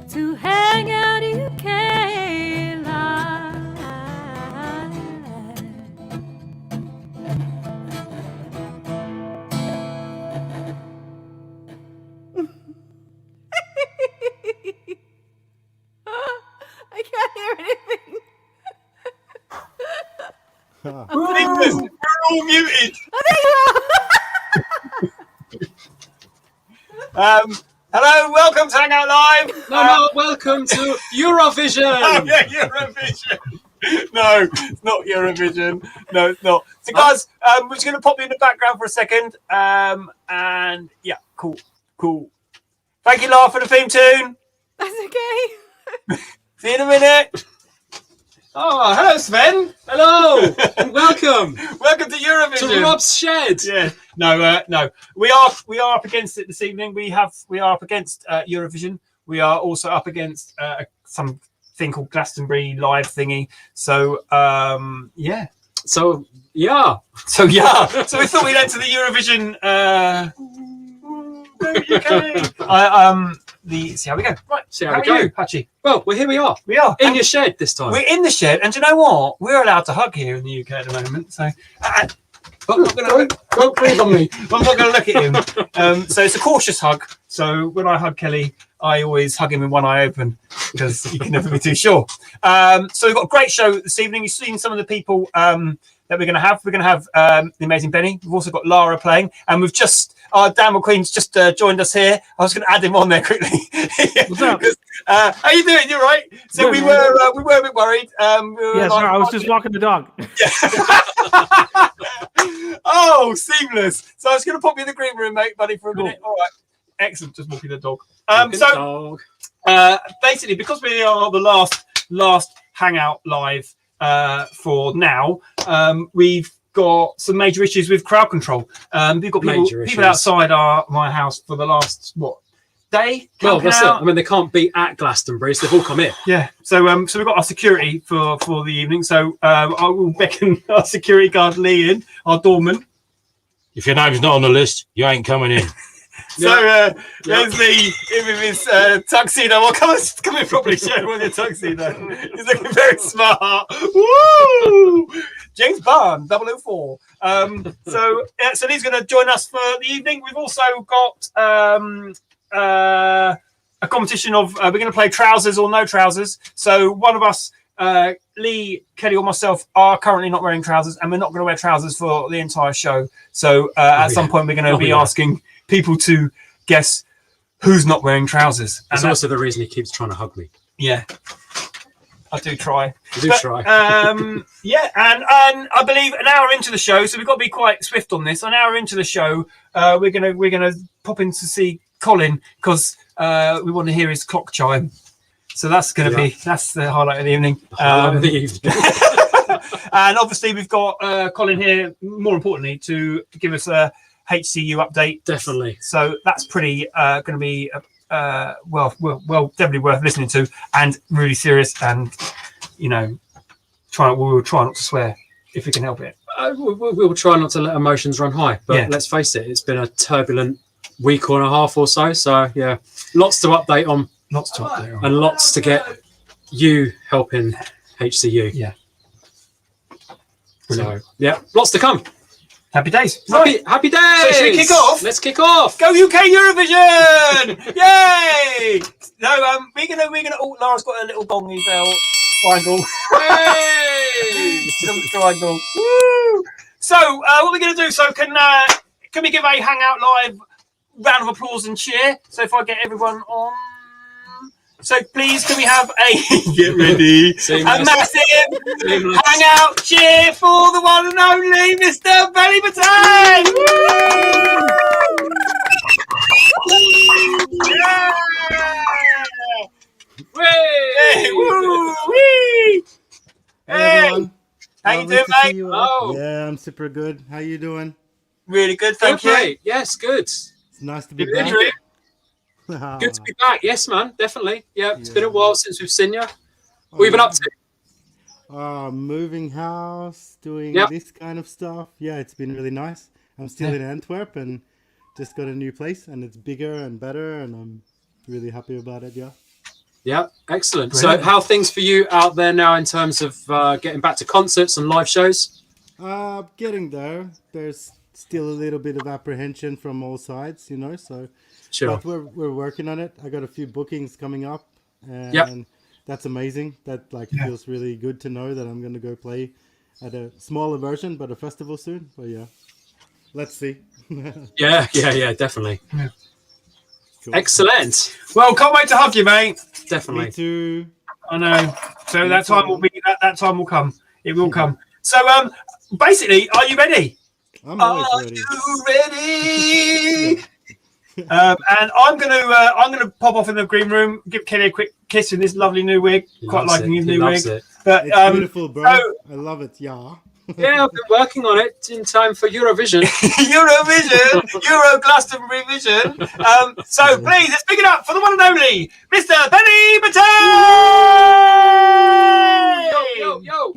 to hang out UK live. I can't hear anything. We're all muted. Hello, welcome to Hangout Live. No, welcome to Eurovision. Oh, yeah, Eurovision. No, it's not Eurovision. No, it's not. So, guys, we're just going to pop you in the background for a second. And yeah, cool. Thank you, Lara, for the theme tune. That's okay. See you in a minute. Oh, hello, Sven. Hello, and welcome. Welcome to Eurovision. To Rob's shed. Yeah. No. We are up against it this evening. We are up against Eurovision. We are also up against something called Glastonbury live thingy. So yeah. So yeah. So we thought we'd enter the Eurovision. UK. See how we go. Right. See how we are go. you, Patchy? Well, here we are. We are in your shed this time. We're in the shed, and do you know what? We're allowed to hug here in the UK at the moment. So I'm not going to don't breathe on me. I'm not going to look at him. So it's a cautious hug. So when I hug Kelly, I always hug him with one eye open because you can never be too sure. So we've got a great show this evening. You've seen some of the people that we're going to have. We're going to have the amazing Benny. We've also got Lara playing, and we've just Dan Mulqueen's just joined us here. I was going to add him on there quickly. What's up? How you doing? You're right. So we were a bit worried. Yes, I was just walking the dog. Yeah. Oh, seamless. So I was going to pop you in the green room, mate, buddy, for a minute. All right. Excellent. Just walking the dog. Basically, because we are the last Hangout Live for now, we've got some major issues with crowd control. We've got people outside my house for the last day. Well, that's it. I mean, they can't be at Glastonbury, so they've all come in. Yeah. So we've got our security for the evening. So I will beckon our security guard Lee in, our doorman. If your name's not on the list, you ain't coming in. So there's Lee with his tuxedo. Well, come in properly, show him with your tuxedo. He's looking very smart. Woo! James Bond, 004. So Lee's going to join us for the evening. We've also got a competition of we're going to play trousers or no trousers. So one of us, Lee, Kelly, or myself, are currently not wearing trousers, and we're not going to wear trousers for the entire show. So at some point, we're going to be asking people to guess who's not wearing trousers. That's also the reason he keeps trying to hug me. Yeah, I do try. Try. Yeah, and I believe an hour into the show, so we've got to be quite swift on this. An hour into the show, we're gonna pop in to see Colin because we want to hear his clock chime. So that's going to be the highlight of the evening. And obviously we've got Colin here, more importantly, to give us a HCU update. Definitely. So that's pretty going to be well, definitely worth listening to, and really serious. And we'll try not to swear if we can help it. We'll try not to let emotions run high. But let's face it, it's been a turbulent week and a half or so. So yeah, lots to update on. And lots to get you helping HCU. Yeah. So, yeah, lots to come. Happy days. Happy days. So should we kick off? Let's kick off. Go UK Eurovision! Yay! No, we're gonna. Oh, Lara's got a little bongy bell triangle. Hey! Triangle. Woo! So what we're gonna do? So can we give a Hangout Live round of applause and cheer? So if I get everyone on. So please, can we have a get ready? A massive hangout cheer for the one and only Mr. Benny Bettane! Yeah! Hey! Woo! Wee! Hey! Everyone. How you doing, mate? Yeah, I'm super good. How you doing? Really good, thank you. Mate. Yes, good. It's nice to be back. Good to be back. Yes, man, definitely. Yeah, it's been a while since we've seen you. What have you been up to? Moving house, doing this kind of stuff. Yeah, it's been really nice. I'm still in Antwerp and just got a new place, and it's bigger and better, and I'm really happy about it. Yeah. Yeah, excellent. Brilliant. So, how are things for you out there now in terms of getting back to concerts and live shows? Getting there. There's still a little bit of apprehension from all sides, so Sure. but we're working on it. I got a few bookings coming up, and Yep. that's amazing. That feels really good to know that I'm going to go play at a smaller version, but a festival soon. But yeah, let's see. Yeah, definitely. Yeah. Cool. Excellent. Well, can't wait to hug you, mate. Definitely. Me too. I know. So that time will be that time will come. It will come. So basically, are you ready? I'm always ready. You ready? And I'm gonna pop off in the green room, give Kelly a quick kiss in this lovely new wig. Quite liking his new wig. But It's beautiful, bro. so- I love it. Yeah. Yeah, I've been working on it in time for Eurovision. Eurovision, Euro Glastonbury Vision. So please, let's pick it up for the one and only Mr. Benny Bettane. Yo.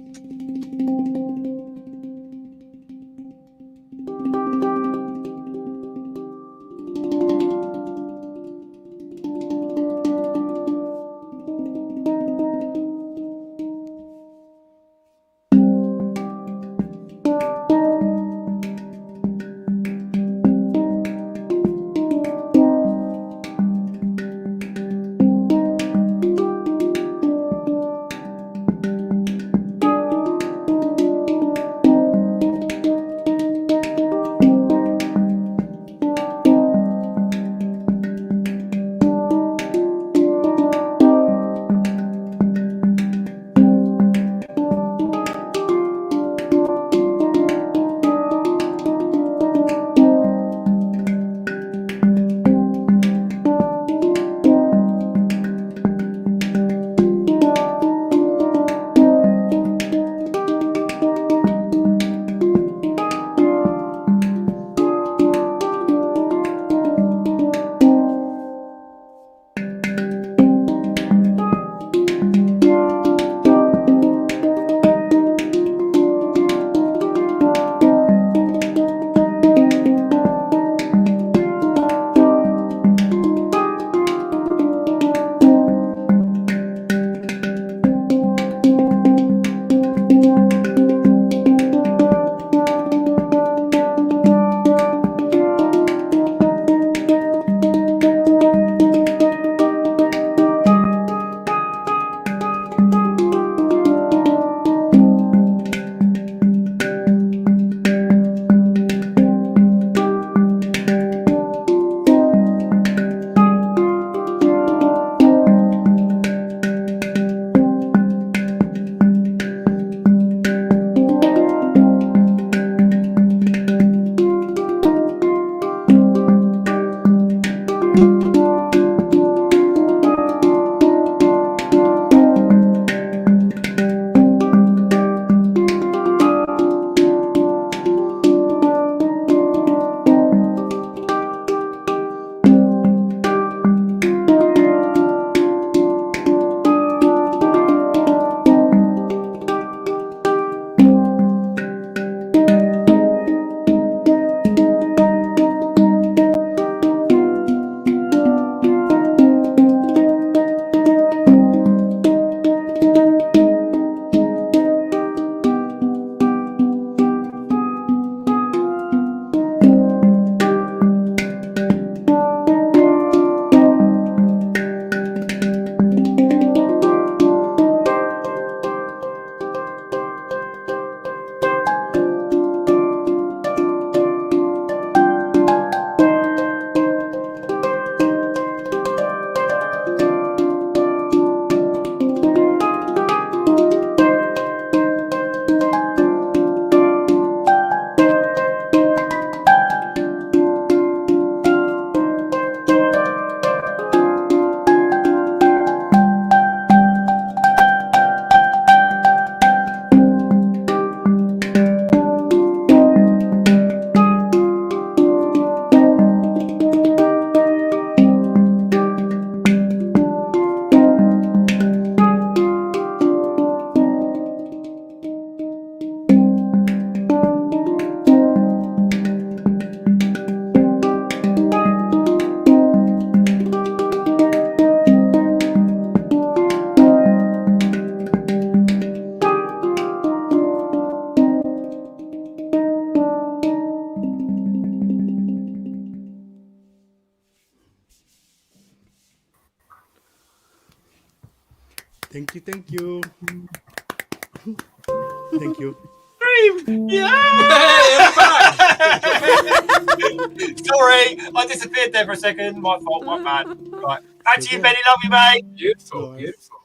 Thank you. Thank you. Thank you. Yeah! Sorry, I disappeared there for a second. My fault, my bad. Right. Back to you, Benny. Love you, mate. Beautiful, Nice. beautiful.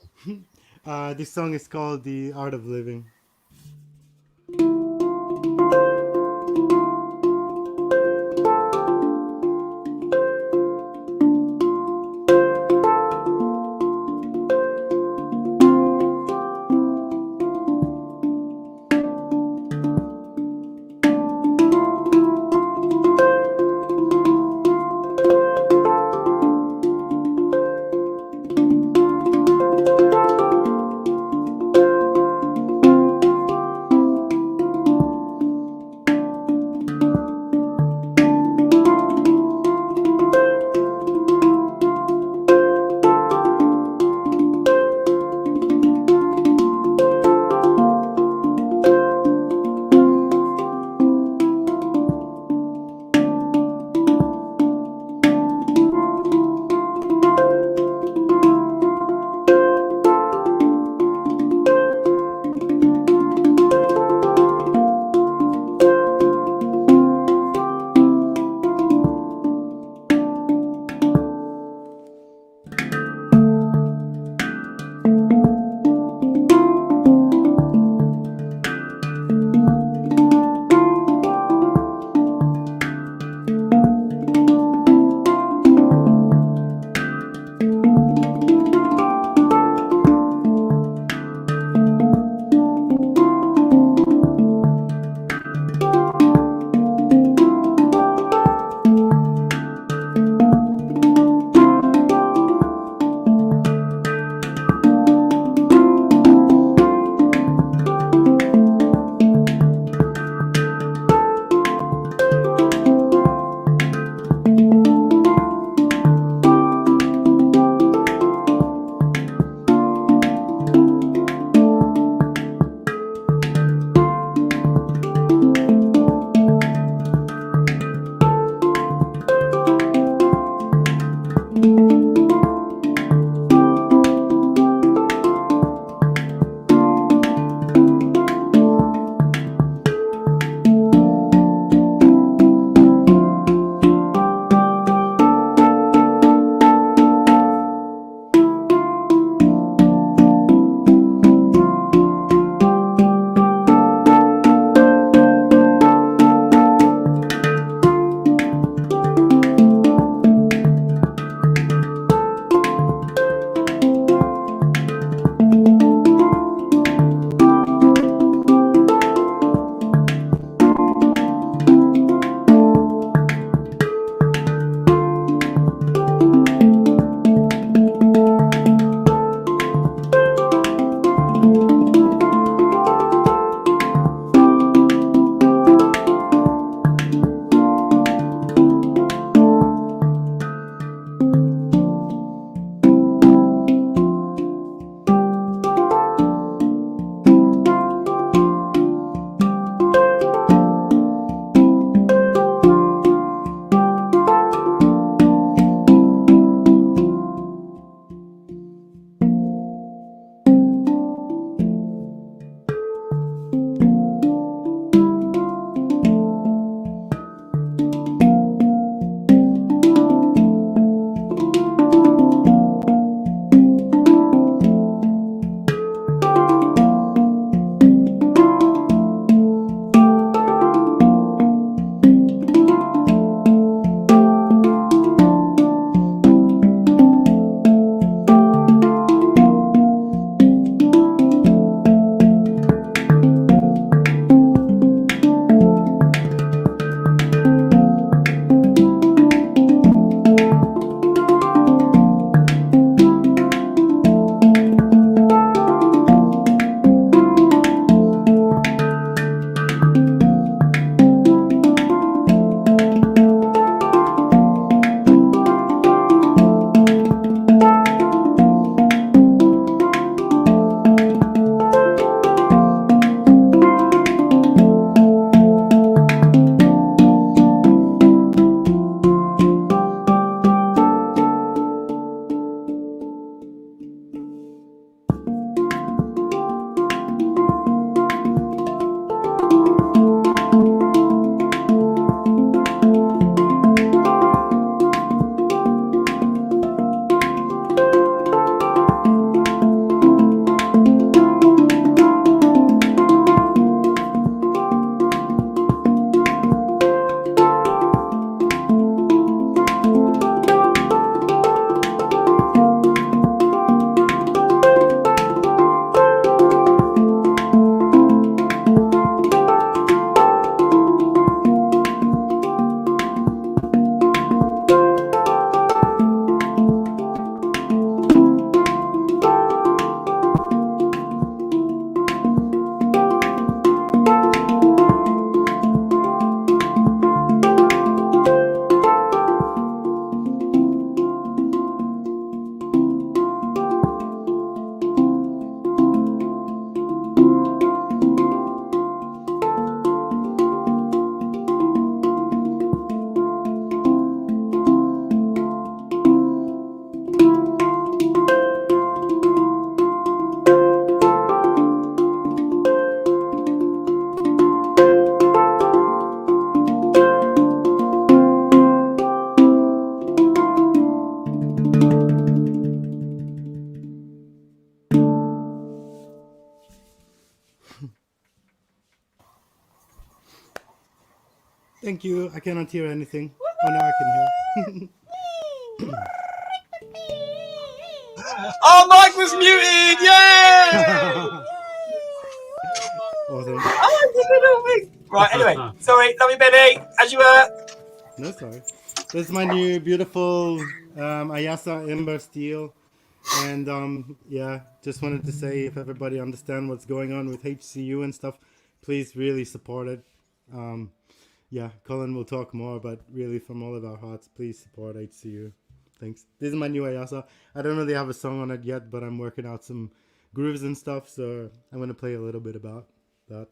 This song is called The Art of Living. Thank you. I cannot hear anything. Oh, now I can hear. Oh, Mike was muted! Yay! Awesome. Oh, you little me. Right, anyway. Sorry, love you, Benny. As you were. No, sorry. This is my new beautiful Ayasa Ember Steel. And yeah, just wanted to say, if everybody understand what's going on with HCU and stuff, please really support it. Yeah, Colin will talk more, but really from all of our hearts, please support HCU. Thanks. This is my new Ayasa. I don't really have a song on it yet, but I'm working out some grooves and stuff, so I'm going to play a little bit about that.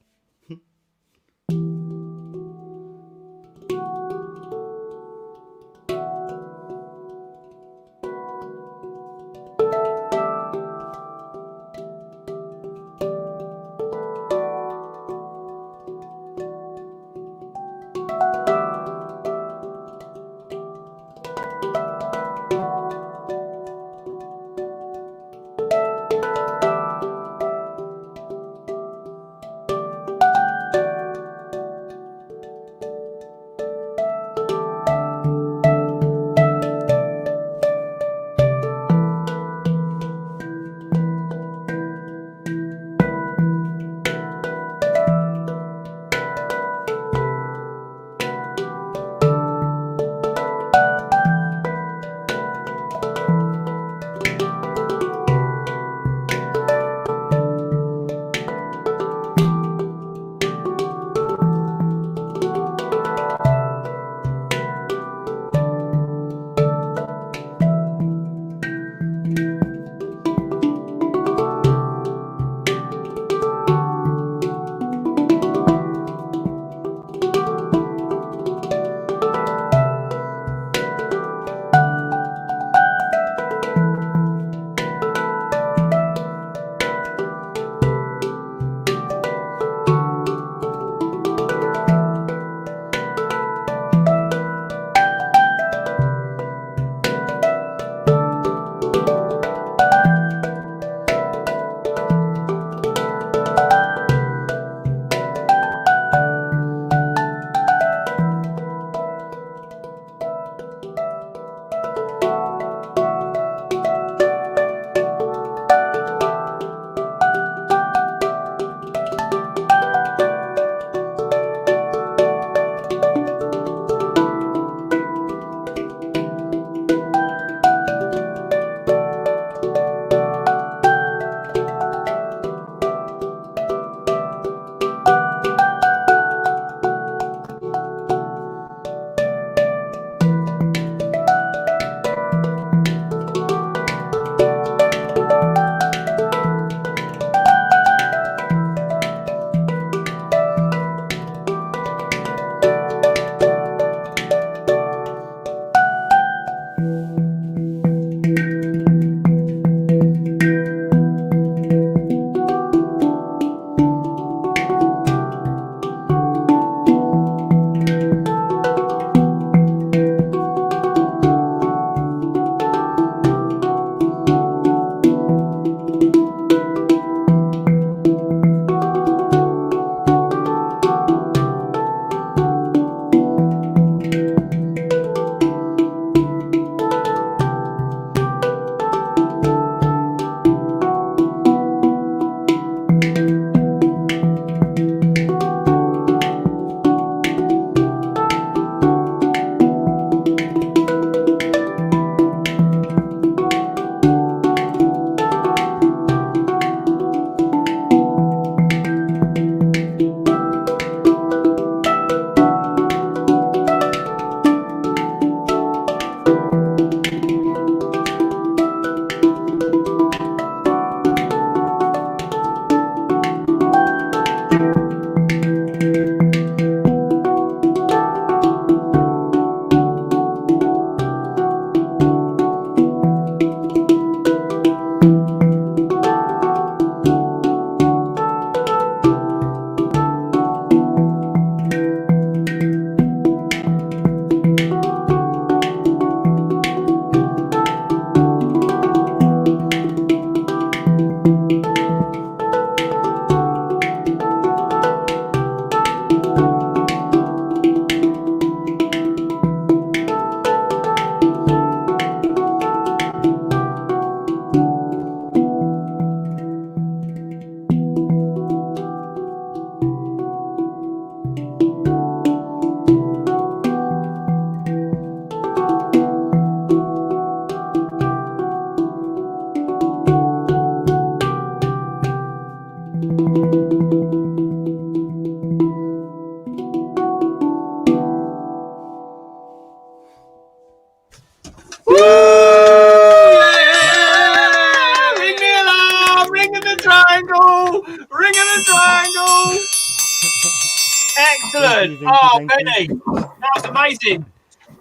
Excellent. Thank you. Benny, that was amazing.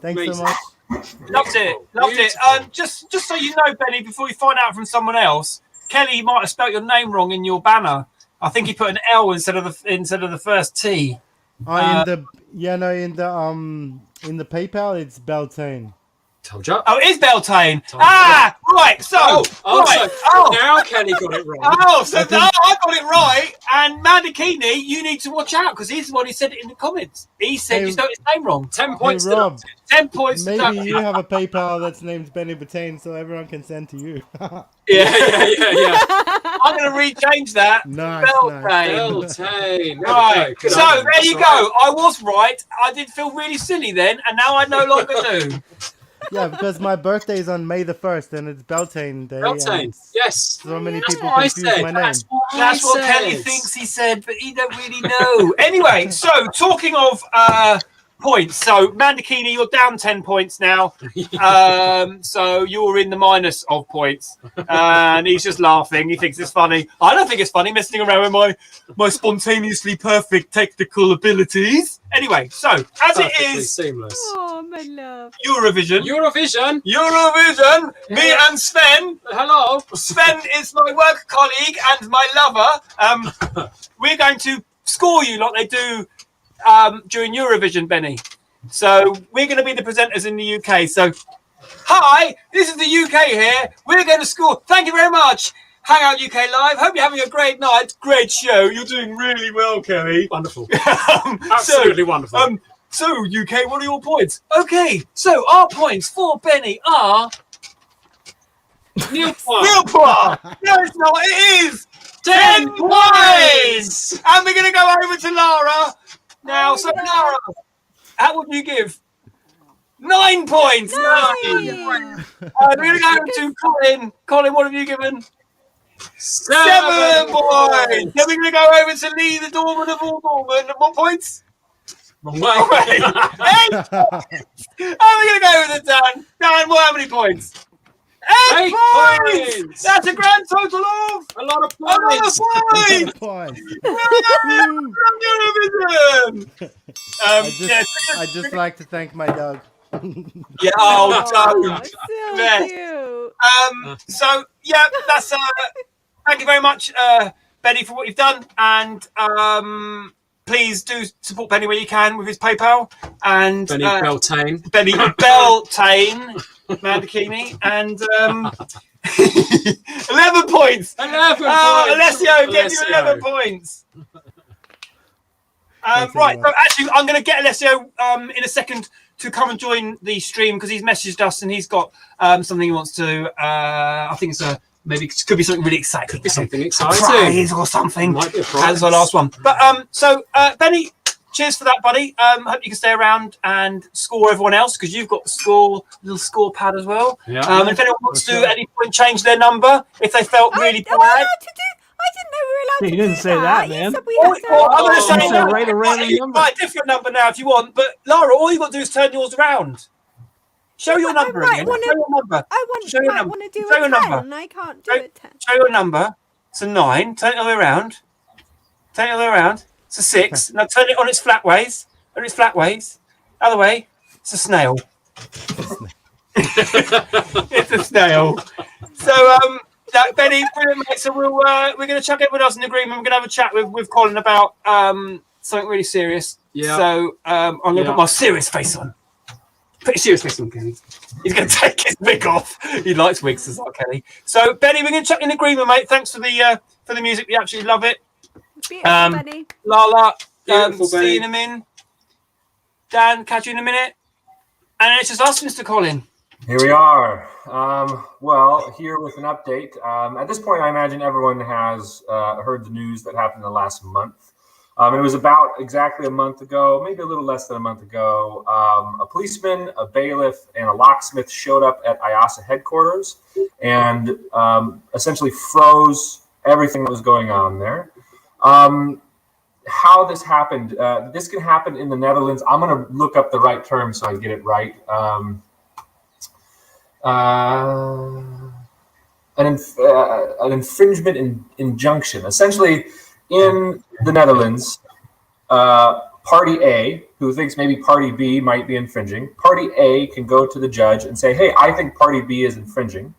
Thanks so much. Loved it. Just so you know, Benny, before you find out from someone else, Kelly might have spelt your name wrong in your banner. I think he put an L instead of the first T. In the PayPal it's Beltane. Told you. Oh, it is Beltane. Right. So, Now Kelly got it wrong. I got it right. And Mandakini, you need to watch out because he's the one who said it in the comments. He said you spelled his name wrong. 10 points. Hey, Rob, 10 points. maybe you have a PayPal that's named Benny Bettane, so everyone can send to you. Yeah. I'm going to rechange that. Nice. Beltane. Right. So there you go. I was right. I did feel really silly then, and now I no longer do. Yeah, because my birthday is on May the 1st, and it's Beltane Day. Beltane. Yes. So many people what I confuse said. my name. That's what Kelly thinks he said, but he don't really know. Anyway, so talking of points, so Mandakini, you're down 10 points now. So you're in the minus of points, and he's just laughing. He thinks it's funny. I don't think it's funny messing around with my spontaneously perfect technical abilities. Anyway, so as Perfectly it is seamless. Oh, my love. Eurovision. Me and Sven. Hello. Sven is my work colleague and my lover. We're going to score you like they do during Eurovision, Benny. So we're going to be the presenters in the UK. So, hi, this is the UK here. We're going to score. Thank you very much. HangOutUK Live. Hope you're having a great night. Great show. You're doing really well, Kelly. Wonderful. Absolutely wonderful. So, UK, what are your points? Okay, so our points for Benny are... Nil point. No, it's not. It is 10 points. And we're going to go over to Lara. Now, Lara, how would you give? 9 points. 9. We're going to go over to Colin. Colin, what have you given? 7 points. Then we're going to go over to Lee, the doorman of all doormen. What points? Wrong way. 8 points. And we're going to go over to Dan. Dan, how many points? 8 points. That's a grand total of a lot of points. I just like to thank my dog. Yeah. Oh, don't. So cute. So yeah, that's. Thank you very much, Benny, for what you've done, and please do support Benny where you can with his PayPal and Benny Beltane. Benny Beltane, Mandakini, and 11 points. 11 points. Alessio, get you 11 points. Right, so actually, I'm going to get Alessio in a second to come and join the stream because he's messaged us and he's got something he wants to. I think it's maybe it could be something really exciting. Could be something exciting. Prize or something. Might be a prize. That's the last one. But so Benny, cheers for that, buddy. Hope you can stay around and score everyone else because you've got the little score pad as well. Yeah. If anyone wants to at any point change their number if they felt really bad. I didn't know we were allowed to You didn't do say that, You man. said we had to... I'm going to say You said write a random you number. can write a different number now if you want. But Lara, all you got to do is turn yours around. Show your number again. Show your number. I want to do a 10 and I can't do a 10. Show your number. It's a 9. Turn it all the way around. Turn it all the way around. It's a 6. Now turn it on its flat ways. On its flat ways. Other way. It's a snail. It's a snail. So Benny, brilliant, mate. So we're going to chuck everyone else in agreement. We're going to have a chat with Colin about something really serious. Yeah. So I'm going to put my serious face on. Put your serious face on, Kenny. He's going to take his wig off. He likes wigs, as like Kenny. So Benny, we're going to chuck in agreement, mate. Thanks for the music. We absolutely love it. Beautiful, Benny. Lala, Beautiful, see Benny. you in a minute. Dan, catch you in a minute. And it's just us, Mr. Colin. Here we are. Well, here with an update. At this point, I imagine everyone has heard the news that happened in the last month. It was about exactly a month ago, maybe a little less than a month ago. A policeman, a bailiff, and a locksmith showed up at IASA headquarters and essentially froze everything that was going on there. How this happened, this can happen in the Netherlands. I'm going to look up the right term so I get it right. An infringement injunction. Essentially, in the Netherlands, Party A, who thinks maybe Party B might be infringing, Party A can go to the judge and say, hey, I think Party B is infringing.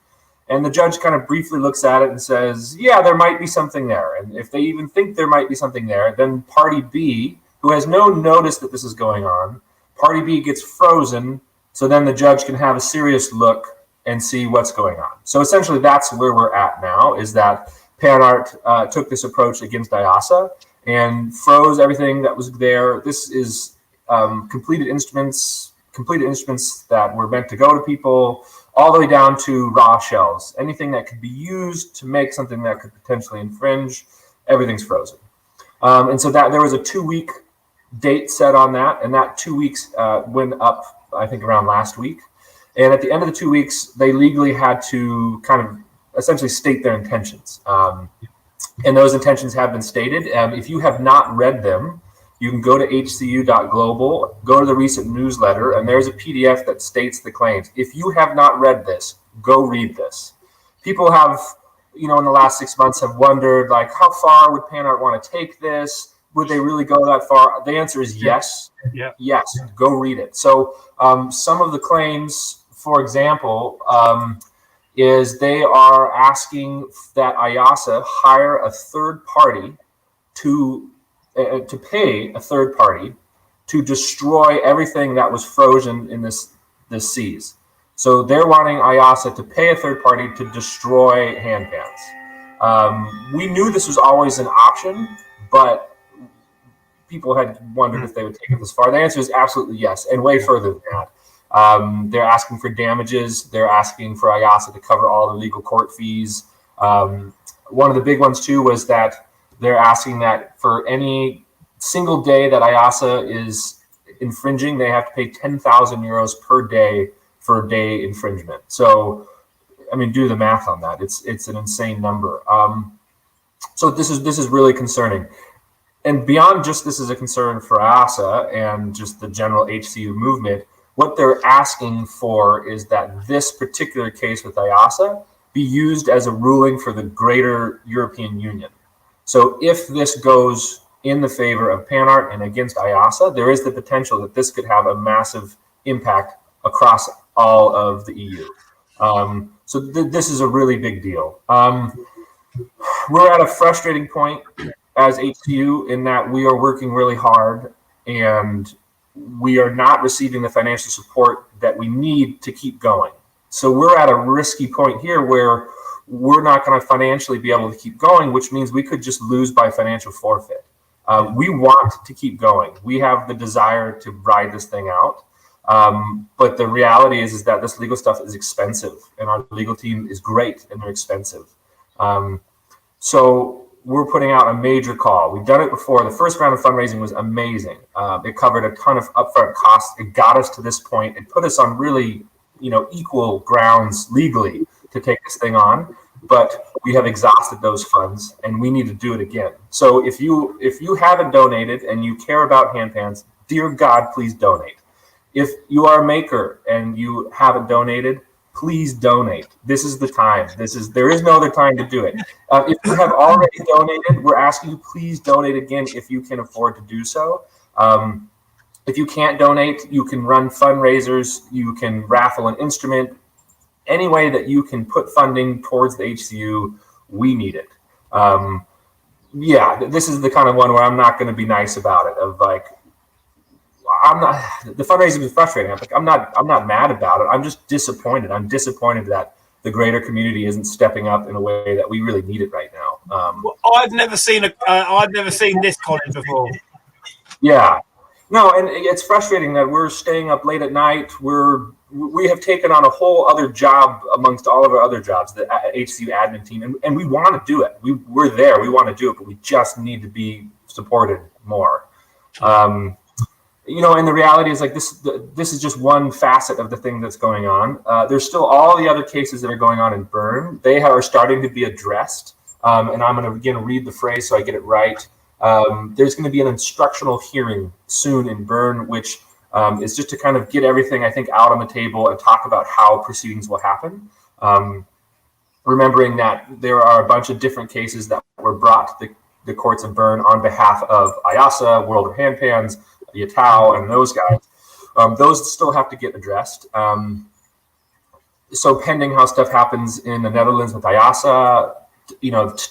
And the judge kind of briefly looks at it and says, yeah, there might be something there. And if they even think there might be something there, then Party B, who has no notice that this is going on, Party B gets frozen, so then the judge can have a serious look and see what's going on. So essentially that's where we're at now, is that PanArt took this approach against IASA and froze everything that was there. This is completed instruments that were meant to go to people, all the way down to raw shells. Anything that could be used to make something that could potentially infringe, everything's frozen. And so that there was a 2-week date set on that, and that 2 weeks went up, I think, around last week. And at the end of the 2 weeks, they legally had to kind of essentially state their intentions. And those intentions have been stated. If you have not read them, you can go to hcu.global, go to the recent newsletter, and there's a PDF that states the claims. If you have not read this, go read this. People have, in the last 6 months have wondered, like, how far would PanArt want to take this? Would they really go that far? The answer is yes. Yeah. Yes, go read it. So some of the claims, for example, is they are asking that IASA hire a third party to pay a third party to destroy everything that was frozen in this seas. So they're wanting IASA to pay a third party to destroy handpans. We knew this was always an option, but people had wondered if they would take it this far. The answer is absolutely yes, and way further than that. They're asking for damages. They're asking for IASA to cover all the legal court fees. One of the big ones, too, was that they're asking that for any single day that IASA is infringing, they have to pay 10,000 euros per day for a day infringement. So, I mean, do the math on that. It's an insane number. So this is really concerning. And beyond just this is a concern for IASA and just the general HCU movement, what they're asking for is that this particular case with IASA be used as a ruling for the greater European Union. So if this goes in the favor of PanArt and against IASA, there is the potential that this could have a massive impact across all of the EU. So this is a really big deal. We're at a frustrating point as HCU in that we are working really hard and we are not receiving the financial support that we need to keep going. So we're at a risky point here where we're not going to financially be able to keep going, which means we could just lose by financial forfeit. We want to keep going. We have the desire to ride this thing out. But the reality is that this legal stuff is expensive and our legal team is great and they're expensive. So we're putting out a major call. We've done it before. The first round of fundraising was amazing. It covered a ton of upfront costs. It got us to this point. It put us on really, equal grounds legally to take this thing on. But we have exhausted those funds, and we need to do it again. So if you haven't donated and you care about handpans, dear God, please donate. If you are a maker and you haven't donated, please donate. This is the time. There is no other time to do it. If you have already donated, we're asking you please donate again if you can afford to do so. If you can't donate, you can run fundraisers. You can raffle an instrument. Any way that you can put funding towards the HCU, we need it. This is the kind of one where I'm not going to be nice about it. Of like, the fundraising is frustrating. I'm not mad about it. I'm just disappointed. I'm disappointed that the greater community isn't stepping up in a way that we really need it right now. Well, I've never seen this, Colin, before. Yeah, no, and it's frustrating that we're staying up late at night. We have taken on a whole other job amongst all of our other jobs, the HCU admin team, and we want to do it. We're there. We want to do it, but we just need to be supported more. And the reality is like this is just one facet of the thing that's going on. There's still all the other cases that are going on in Bern. They are starting to be addressed. And I'm going to again read the phrase so I get it right. There's going to be an instructional hearing soon in Bern, which is just to kind of get everything, I think, out on the table and talk about how proceedings will happen. Remembering that there are a bunch of different cases that were brought to the courts of Bern on behalf of IASA, World of Handpans, the Atau and those guys. Those still have to get addressed. So pending how stuff happens in the Netherlands with IASA,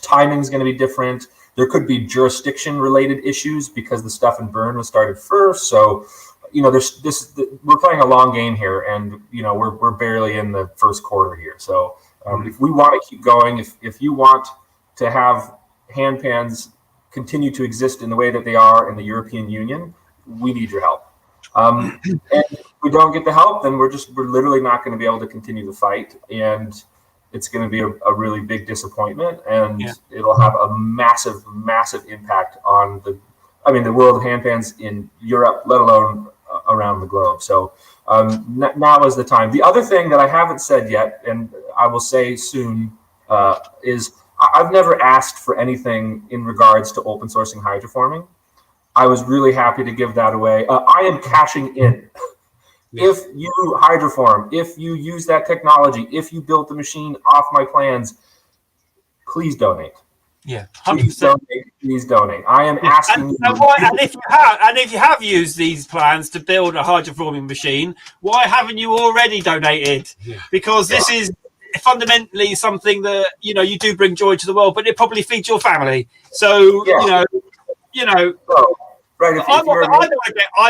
timing is going to be different. There could be jurisdiction-related issues because the stuff in Bern was started first. So, we're playing a long game here, and we're barely in the first quarter here. So, if we want to keep going, if you want to have handpans continue to exist in the way that they are in the European Union, we need your help. And if we don't get the help, then we're literally not going to be able to continue the fight, and it's going to be a really big disappointment, and it'll have a massive, massive impact on the world of handpans in Europe, let alone around the globe. So now is the time. The other thing that I haven't said yet, and I will say soon, is I've never asked for anything in regards to open sourcing hydroforming. I was really happy to give that away. I am cashing in. If you hydroform, if you use that technology, if you built the machine off my plans, please donate. Yeah, 100%. Please donate. I am asking you. And if you have used these plans to build a hydroforming machine, why haven't you already donated? Because this is fundamentally something that you do bring joy to the world, but it probably feeds your family. So Right. I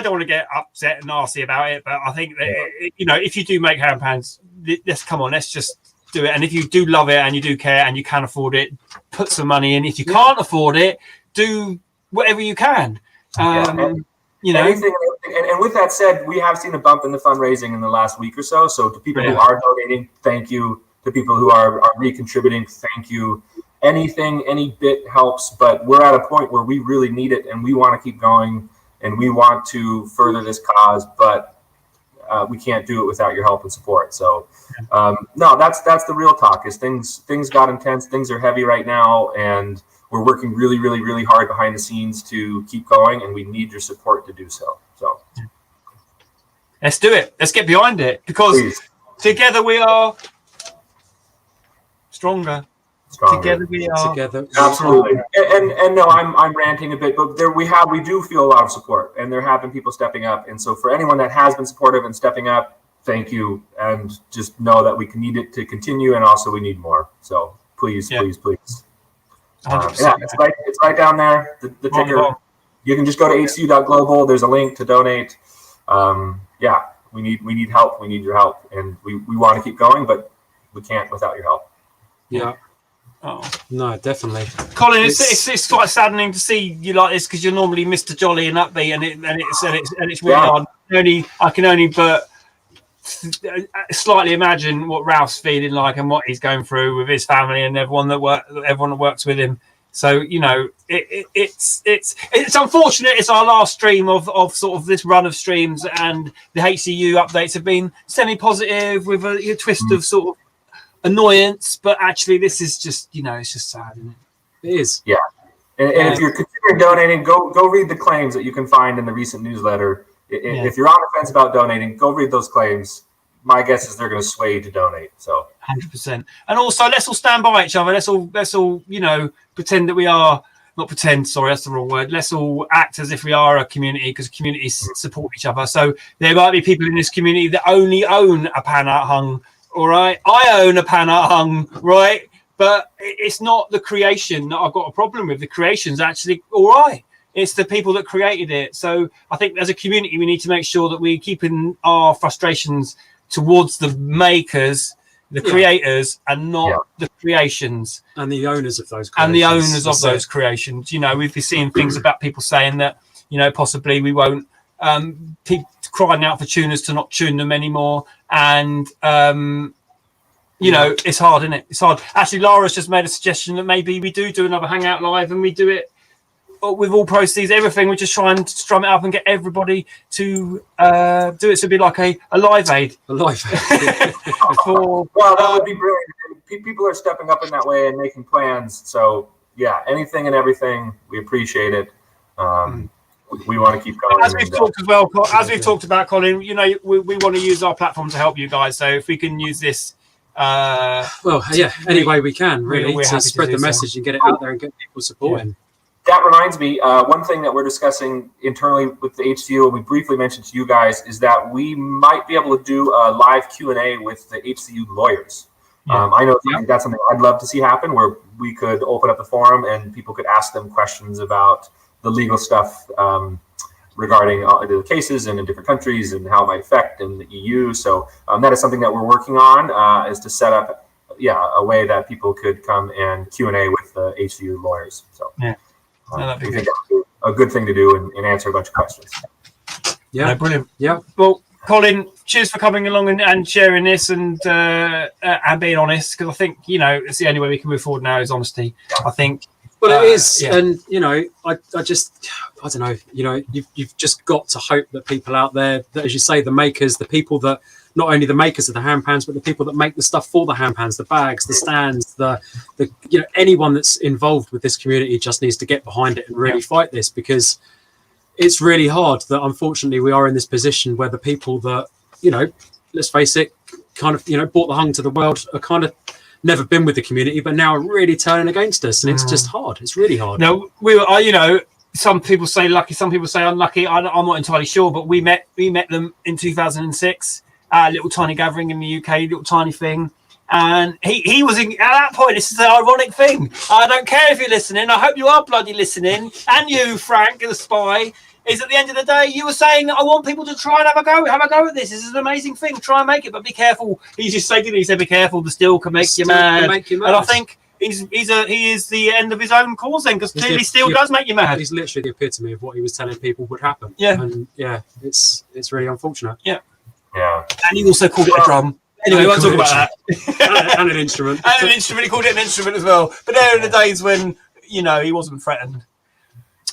don't want to get upset and nasty about it, but I think that if you do make handpans, let's just do it. And if you do love it and you do care and you can afford it, put some money in. If you can't afford it, do whatever you can. Anything, and with that said, we have seen a bump in the fundraising in the last week or so. So to people who are donating, thank you. To people who are recontributing, thank you. Anything, any bit helps, but we're at a point where we really need it, and we want to keep going, and we want to further this cause, but we can't do it without your help and support. So, no, that's the real talk. Is things got intense, things are heavy right now, and we're working really, really, really hard behind the scenes to keep going, and we need your support to do so. So, let's do it. Let's get behind it, because together we are stronger. Together we are. Together. Absolutely. And no, I'm ranting a bit, but we do feel a lot of support, and there have been people stepping up. And so for anyone that has been supportive and stepping up, thank you. And just know that we need it to continue, and also we need more. So please. It's right down there. The ticker. You can just go to hcu.global. There's a link to donate. We need help. We need your help, and we want to keep going, but we can't without your help. Yeah. Oh no, definitely, Colin. It's quite saddening to see you like this, because you're normally Mr. Jolly and upbeat, and it's really hard. I can only but slightly imagine what Ralph's feeling like and what he's going through with his family and everyone that works with him. So it's unfortunate. It's our last stream of sort of this run of streams, and the HCU updates have been semi-positive with a twist of sort of annoyance, but actually this is just it's just sad, isn't it? It is. Yeah. And if you're considering donating, go read the claims that you can find in the recent newsletter. If you're on the fence about donating, go read those claims. My guess is they're going to sway you to donate. So 100%. And also, let's all stand by each other. Let's all pretend that we are not pretend. Sorry, that's the wrong word. Let's all act as if we are a community, because communities support each other. So there might be people in this community that only own a pan art hung. All right, I own a pan art hung, right? But it's not the creation that I've got a problem with. The creation's actually all right. It's the people that created it. So I think as a community, we need to make sure that we're keeping our frustrations towards the makers, the creators, and not the creations. And the owners of those creations. And the owners of those creations. We've been seeing things about people saying that, possibly we won't, people crying out for tuners to not tune them anymore. And, it's hard, isn't it? It's hard. Actually, Lara's just made a suggestion that maybe we do another Hangout Live, and we do it with all proceeds, everything. We just try and strum it up and get everybody to do it. So it'd be like a live aid. A live aid. Well, that would be brilliant. People are stepping up in that way and making plans. So yeah, anything and everything, we appreciate it. We want to keep going. As we've talked as well, as we've talked about, Colin, we want to use our platform to help you guys. So if we can use this, any way we can, really, to spread the message and get it out there and get people supporting. that reminds me, one thing that we're discussing internally with the HCU, and we briefly mentioned to you guys, is that we might be able to do a live Q&A with the HCU lawyers. Yeah. I know that's something I'd love to see happen, where we could open up the forum and people could ask them questions about the legal stuff regarding the cases and in different countries and how it might affect in the EU. So that is something that we're working on, is to set up, a way that people could come and Q&A with the HCU lawyers. So yeah. I think that's a good thing to do and answer a bunch of questions. Yeah, no, brilliant. Yeah. Well, Colin, cheers for coming along and sharing this and being honest, because I think it's the only way we can move forward now is honesty. I think. Well, it is, and I don't know. You've just got to hope that people out there, that, as you say, the makers, the people that not only the makers of the handpans, but the people that make the stuff for the handpans, the bags, the stands, the anyone that's involved with this community just needs to get behind it and really fight this, because it's really hard that unfortunately we are in this position where the people that, let's face it, kind of, brought the hung to the world are kind of never been with the community, but now are really turning against us. And it's just hard. It's really hard. No, we were, some people say lucky, some people say unlucky. I'm not entirely sure, but we met them in 2006. Little tiny gathering in the UK, little tiny thing, and he was at that point. This is an ironic thing. I don't care if you're listening. I hope you are bloody listening, and you, Frank, the spy. Is at the end of the day, you were saying, I want people to try and have a go at this. This is an amazing thing. Try and make it, but be careful. He said, be careful. The steel can make you mad. And I think he is the end of his own cause then, because clearly steel does make you mad. He's literally the epitome of what he was telling people would happen. Yeah, and it's really unfortunate. Yeah. Yeah, and he also called it a drum. Anyway, we won't talk about that. And an instrument. And an instrument. He called it an instrument as well. But there are the days when he wasn't threatened.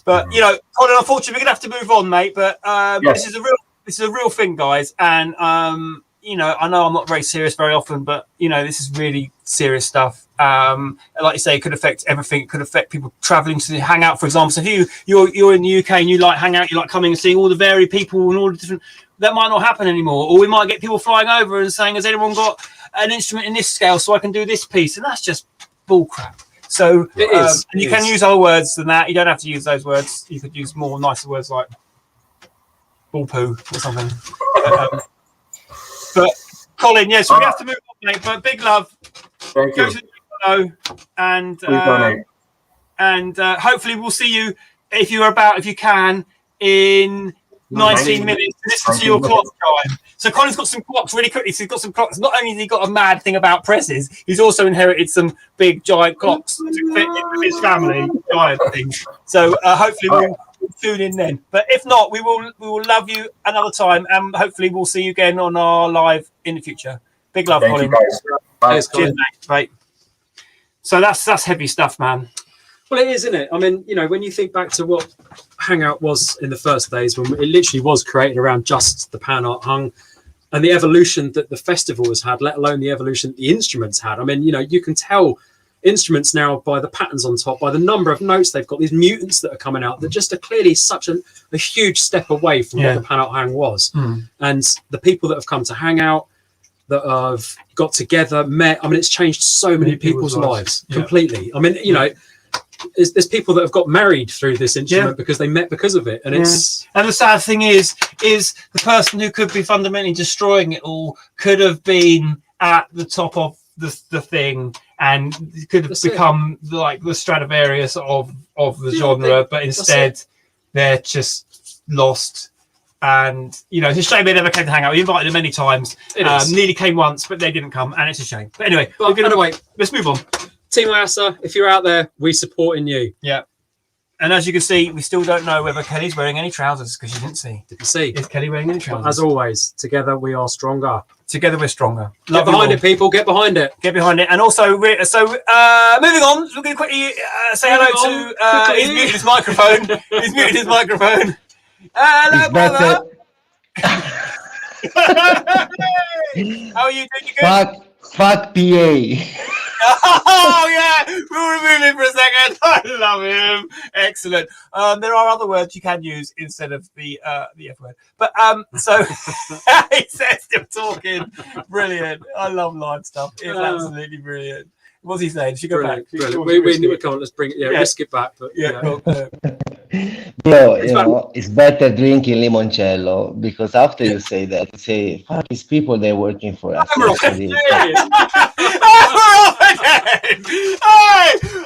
But Colin, unfortunately, we're gonna have to move on, mate. But this is a real thing, guys. And I know I'm not very serious very often, but this is really serious stuff. Like you say, it could affect everything. It could affect people traveling to Hangout, for example. So if you're in the UK and you like Hangout, you like coming and seeing all the varied people and all the different. That might not happen anymore, or we might get people flying over and saying, "Has anyone got an instrument in this scale so I can do this piece?" And that's just bullcrap. So it is. And you can use other words than that. You don't have to use those words. You could use more nicer words like ball poo or something. But Colin, yes, we have to move on, mate. But big love. Thank you. Go to the and hopefully we'll see you if you can in 19 minutes to listen to your clock time. So Colin's got some clocks really quickly. So he's got some clocks. Not only has he got a mad thing about presses, he's also inherited some big giant clocks to fit in his family giant things. So hopefully we'll tune in then. But if not, we will love you another time, and hopefully we'll see you again on our live in the future. Big love, Thank Colin. you guys. Bye. Cheers, Colin. Mate. Right. So that's heavy stuff, man. Well, it is, isn't it? I mean, when you think back to what Hangout was in the first days, when it literally was created around just the pan art hung, and the evolution that the festival has had, let alone the evolution that the instruments had. I mean, you can tell instruments now by the patterns on top, by the number of notes they've got, these mutants that are coming out that just are clearly such a huge step away from what the pan art hang was. And the people that have come to Hangout, that have got together, met, I mean, it's changed so many people's lives completely. I mean, there's people that have got married through this instrument because they met because of it, and it's. And the sad thing is the person who could be fundamentally destroying it all could have been at the top of the thing, and could have become like the Stradivarius of the genre, but instead they're just lost. And it's a shame they never came to hang out. We invited them many times. Nearly came once, but they didn't come, and it's a shame. But anyway, we're gonna wait. Let's move on. Team IASA, if you're out there, we're supporting you. Yeah. And as you can see, we still don't know whether Kelly's wearing any trousers, because you didn't see. Didn't see. Is Kelly wearing any trousers? As always, together we are stronger. Together we're stronger. Get behind it, people. Get behind it. Get behind it. And also, moving on, we're going to quickly say hello to... he's muted his microphone. He's muted his microphone. Hello, brother. How are you doing? You good? Fuck PA. Oh yeah, we'll remove him for a second. I love him. Excellent. There are other words you can use instead of the F word. But so he says still talking. Brilliant. I love live stuff. It's absolutely brilliant. What's he saying? Should go back. Brilliant. We can't. Let's bring it. Yeah, risk it back. But Bro, you know, it's better drinking limoncello because after you say that, you say, "Fuck, these people they're working for us." Actually.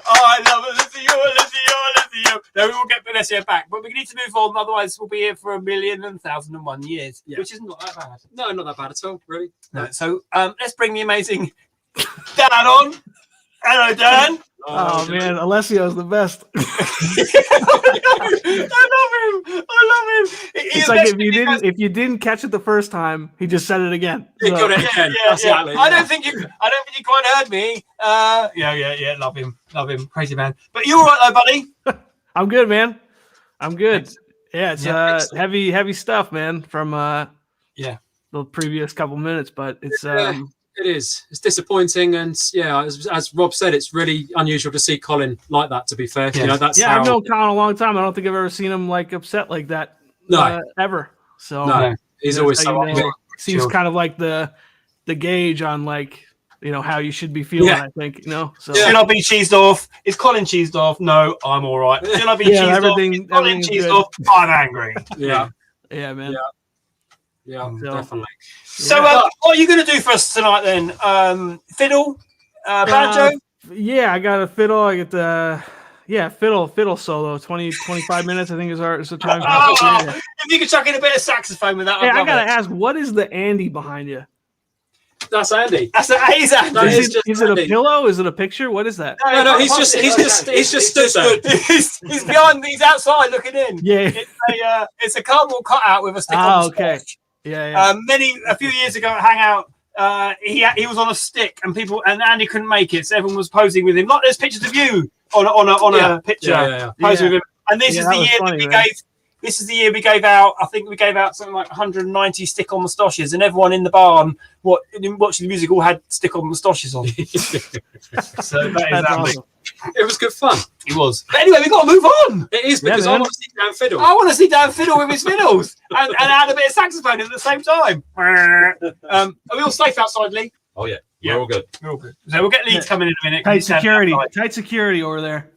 I love it. Listen to you. No, we will get Vanessa back, but we need to move on. Otherwise, we'll be here for 1,000,001 years, which is not that bad. No, not that bad at all, really. No. So let's bring the amazing Dan on. Hello, Dan. Oh man, Alessio's the best. I love him. It's like if you didn't catch it the first time, he just said it again. He got it again. Exactly. I don't think you quite heard me. Yeah. Love him, crazy man. But you all right though, buddy? I'm good, man. I'm good. Yeah, it's heavy stuff, man. From the previous couple minutes, but it's It is. It's disappointing, and as Rob said, it's really unusual to see Colin like that. To be fair, you know that's I've known Colin a long time. I don't think I've ever seen him like upset like that. Ever. So he's always so seems kind of like the gauge on like how you should be feeling. I think So should I be cheesed off? Is Colin cheesed off? No, I'm all right. Should I be cheesed off? Is Colin cheesed off? I'm angry. Yeah, man. Yeah, definitely. So, what are you going to do for us tonight then? Fiddle, banjo? I got a fiddle. I get the fiddle solo. 20-25 minutes. I think is the time. If you could chuck in a bit of saxophone with that, I gotta ask, what is the Andy behind you? That's Andy. That's Andy. No, is it a pillow? Is it a picture? What is that? No. He's just stood there. He's behind. He's outside looking in. Yeah. It's a cardboard cutout with a stick on the okay. stick. Yeah. A few years ago at Hangout, he was on a stick and Andy couldn't make it, so everyone was posing with him. Like there's pictures of you on a picture posing with him. And this is the year that we gave. This is the year we gave out. I think we gave out something like 190 stick-on moustaches, and everyone in the barn watching the music all had stick-on moustaches on. So that's awesome. It was good fun. It was. But anyway, we've got to move on. It is because I want to see Dan fiddle. I want to see Dan fiddle with his fiddles and add a bit of saxophone at the same time. Are we all safe outside, Lee? Oh, yeah. We're all good. We're all good. So we'll get Leeds coming in a minute. Tight security over there.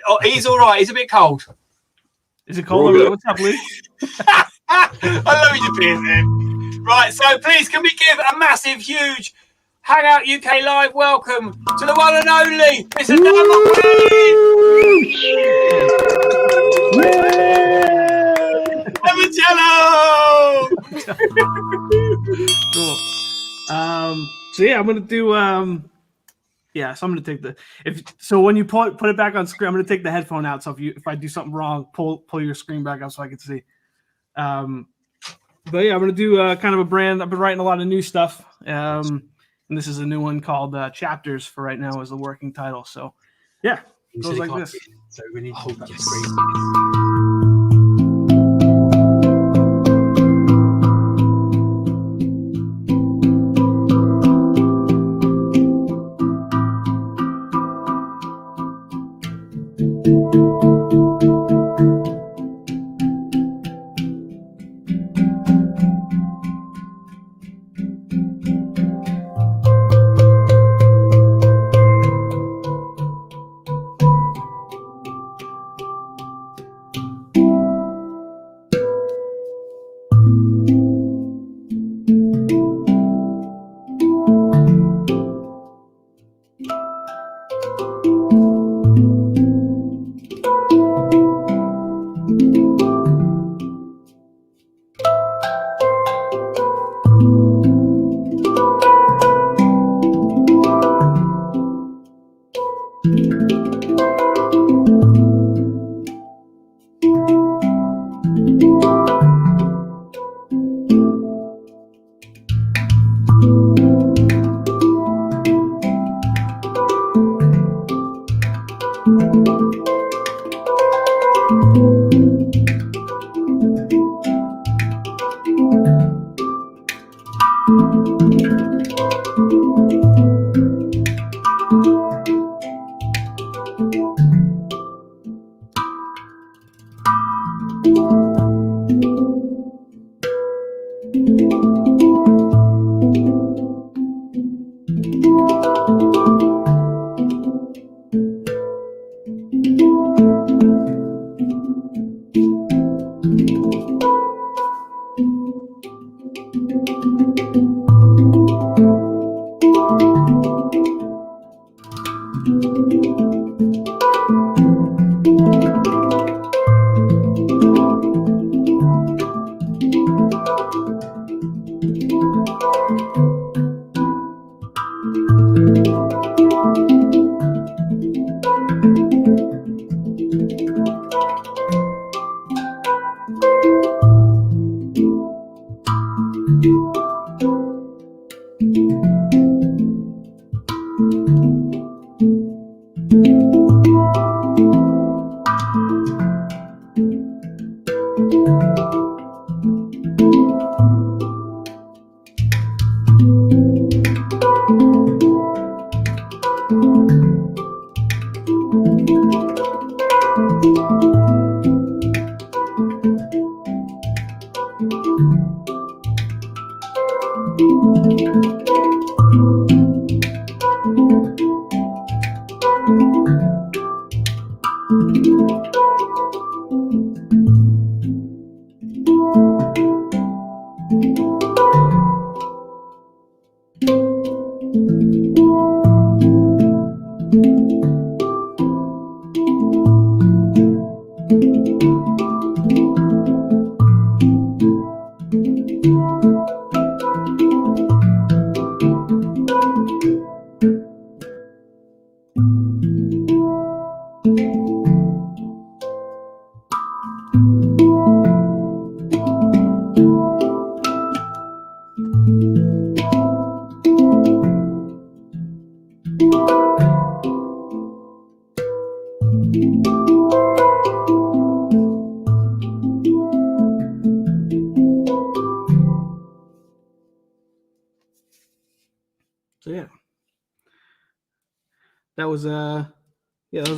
Oh, he's all right. He's a bit cold. Is it cold over there? What's up, Lee? I love you, Pearson. Right, so please, can we give a massive, huge Hangout UK Live welcome to the one and only Mr. Dan Cool. So I'm gonna do so I'm gonna take when you put it back on screen, I'm gonna take the headphone out. So if I do something wrong, pull your screen back up so I can see. I'm gonna do kind of a brand. I've been writing a lot of new stuff. And this is a new one called Chapters for right now is the working title. So it goes like this. So we need to pull back the screen. So yeah, that was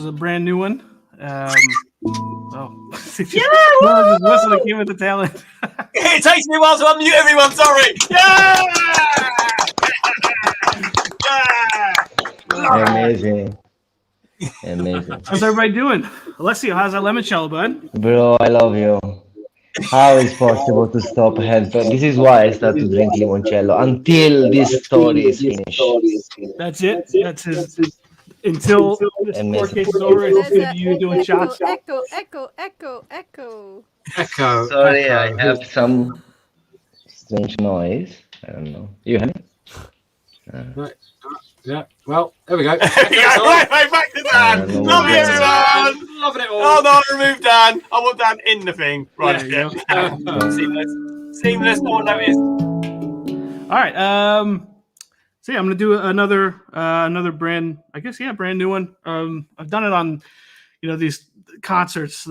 a brand new one. Oh, just whistling came with the talent. It takes me a while to unmute everyone. Sorry. Yeah! Amazing. Amazing. How's everybody doing? Alessio, how's that limoncello, bud? Bro, I love you. How is possible to stop head? This is why I started to drink limoncello until this story is finished. That's it. That's his. Until this court case is over, it's going to be you doing shots. Echo. Sorry, I have some strange noise. I don't know. You have it? Right. Yeah. Well, there we go. Right, back to Dan. Love you, everyone. Loving it all. Oh no, I removed Dan. I want Dan in the thing. Right. Yeah, Seamless. No one noticed. All right. So yeah, I'm gonna do another brand. I guess brand new one. I've done it on, these concerts.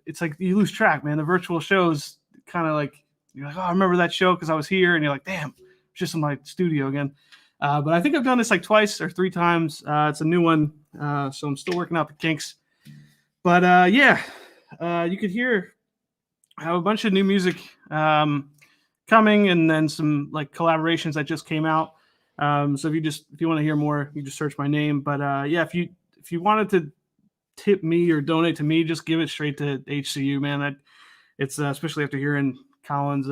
It's like you lose track, man. The virtual shows kind of like you're like, oh, I remember that show because I was here, and you're like, damn, it's just in my studio again. But I think I've done this like twice or three times. It's a new one, so I'm still working out the kinks. But you could hear I have a bunch of new music coming, and then some like collaborations that just came out. So if you want to hear more, you just search my name. But if you wanted to tip me or donate to me, just give it straight to HCU, man. It's especially after hearing Colin's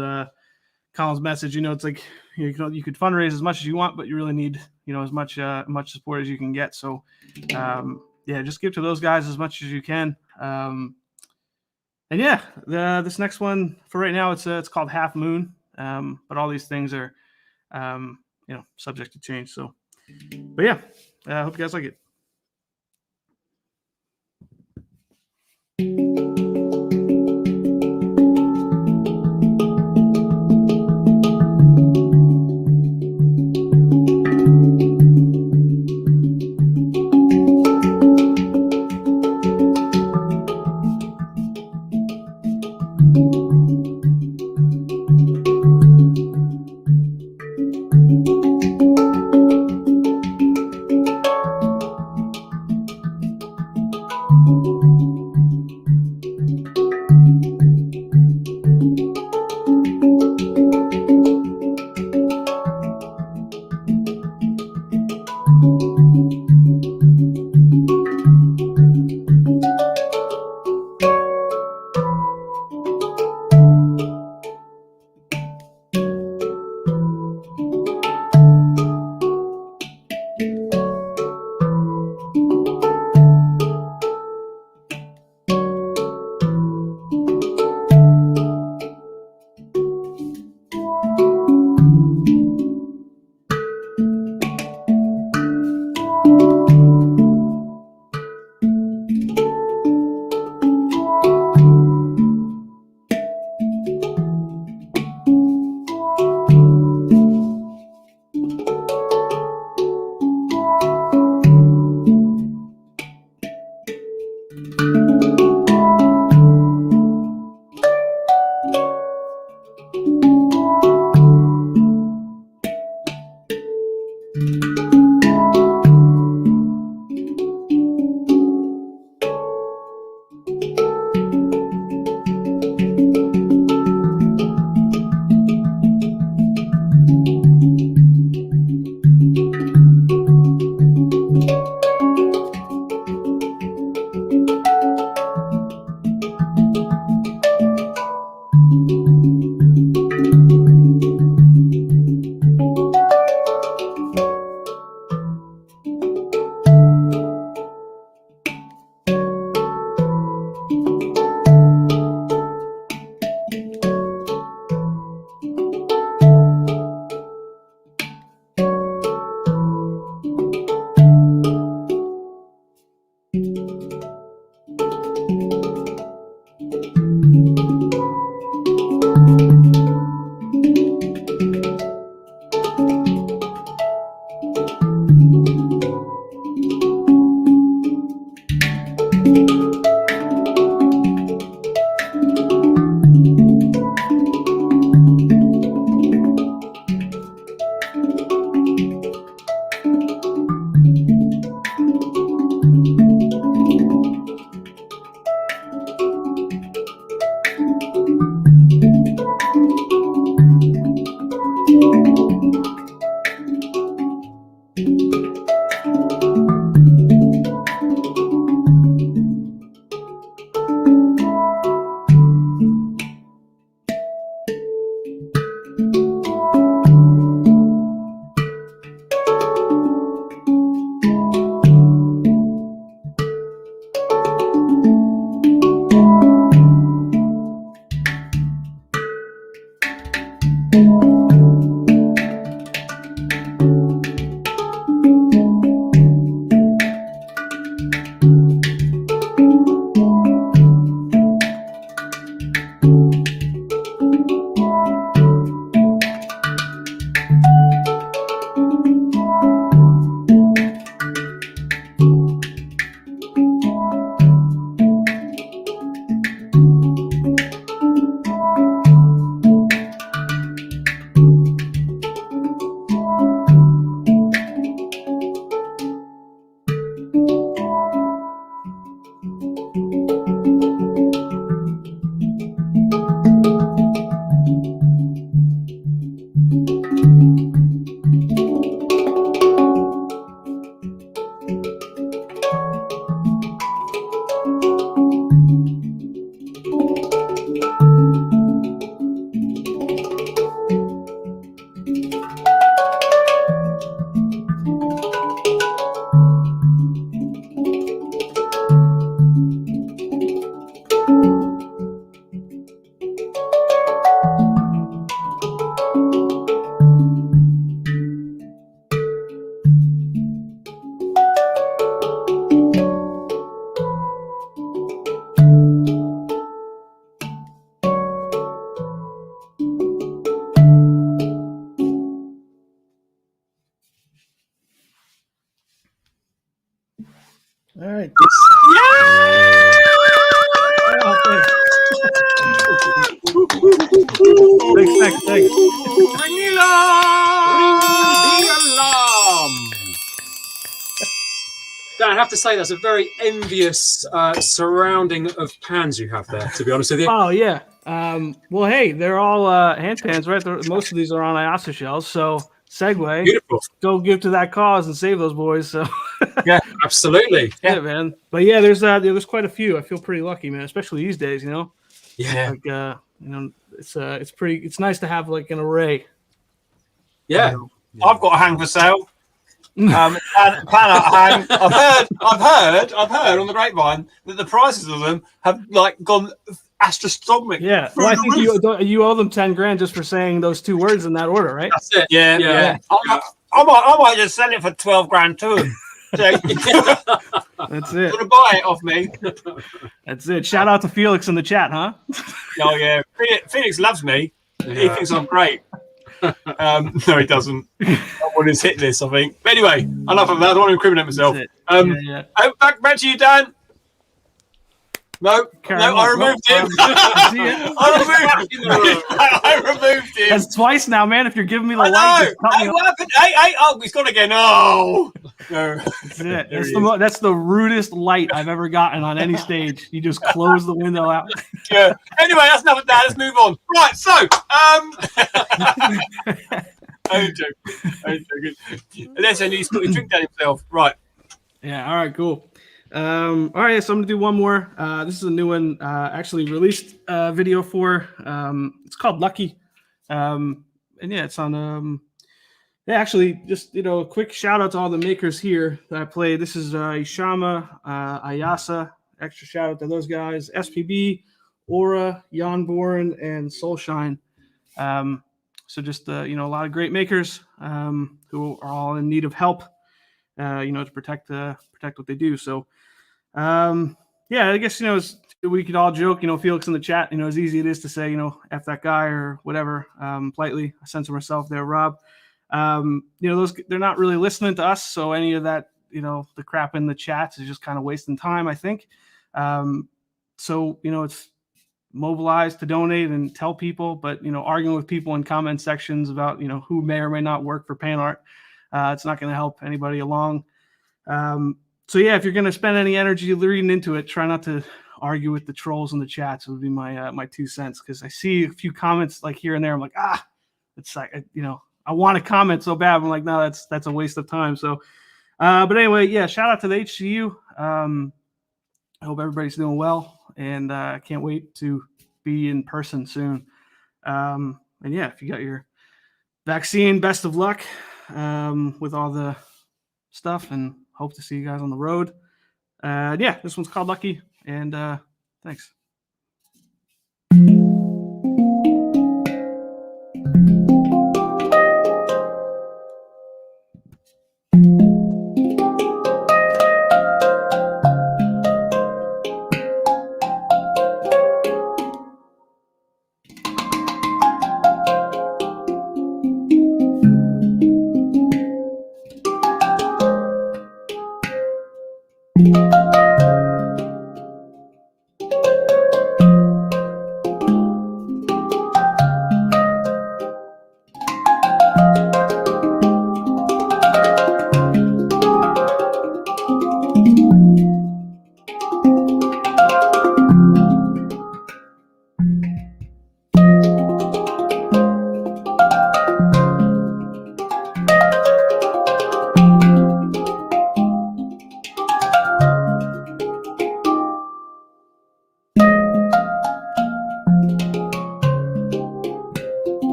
message. It's like you could fundraise as much as you want, but you really need as much support as you can get. So just give to those guys as much as you can. This next one for right now, it's called Half Moon. But all these things are subject to change. So, but yeah, I hope you guys like it. All right. Thanks. Ring the alarm! Dan, I have to say that's a very envious surrounding of pans you have there, to be honest with you. Oh, yeah. Well, hey, they're all hand pans, right? Most of these are on IASA shells, so segue. Beautiful. Go give to that cause and save those boys. So yeah, absolutely. Yeah, man. But yeah, there's quite a few. I feel pretty lucky, man, especially these days, you know? Yeah. Like it's nice to have like an array. Yeah. I've got a hang for sale. Planet hang. I've heard on the grapevine that the prices of them have like gone astronomical. Yeah. Well, I think you owe them 10 grand just for saying those two words in that order, right? That's it. Yeah. I might just sell it for 12 grand too. That's it. Gonna buy it off me. That's it. Shout out to Felix in the chat, huh? Oh yeah, Felix loves me. Yeah. He thinks I'm great. No, he doesn't. That one is hit this, I think. But anyway, enough of that. I don't want to incriminate myself. Back to you, Dan. No, I removed him. I removed him. That's twice now, man. If you're giving me the light, what happened? Hey, oh, he's gone again. Oh, no. That's it. That's the rudest light I've ever gotten on any stage. You just close the window out. Yeah. Anyway, that's enough of that. Let's move on. Right. So, I'm joking. Listen, he's put his drink down himself. Right. Yeah. All right. Cool. All right, so I'm gonna do one more. This is a new one, actually released video for. It's called Lucky, and yeah, it's on. Actually, just a quick shout out to all the makers here that I played. This is Ishama, Ayasa. Extra shout out to those guys: SPB, Aura, Janborn, and Soulshine. So just a lot of great makers who are all in need of help. To protect what they do. So, I guess we could all joke. Felix in the chat. As easy it is to say, F that guy or whatever. Politely, I censor myself there, Rob. Those they're not really listening to us. So any of that, the crap in the chats is just kind of wasting time, I think. So, it's mobilize to donate and tell people, but, arguing with people in comment sections about, who may or may not work for Pan Art, it's not going to help anybody along. So yeah, if you're going to spend any energy reading into it, try not to argue with the trolls in the chats. Would be my my 2 cents, because I see a few comments like here and there. I'm like, it's like, I want to comment so bad. I'm like, no, that's a waste of time. So, but anyway, yeah, shout out to the HCU. I hope everybody's doing well, and I can't wait to be in person soon. And yeah, if you got your vaccine, best of luck with all the stuff, and hope to see you guys on the road. Yeah, this one's called Lucky, and thanks.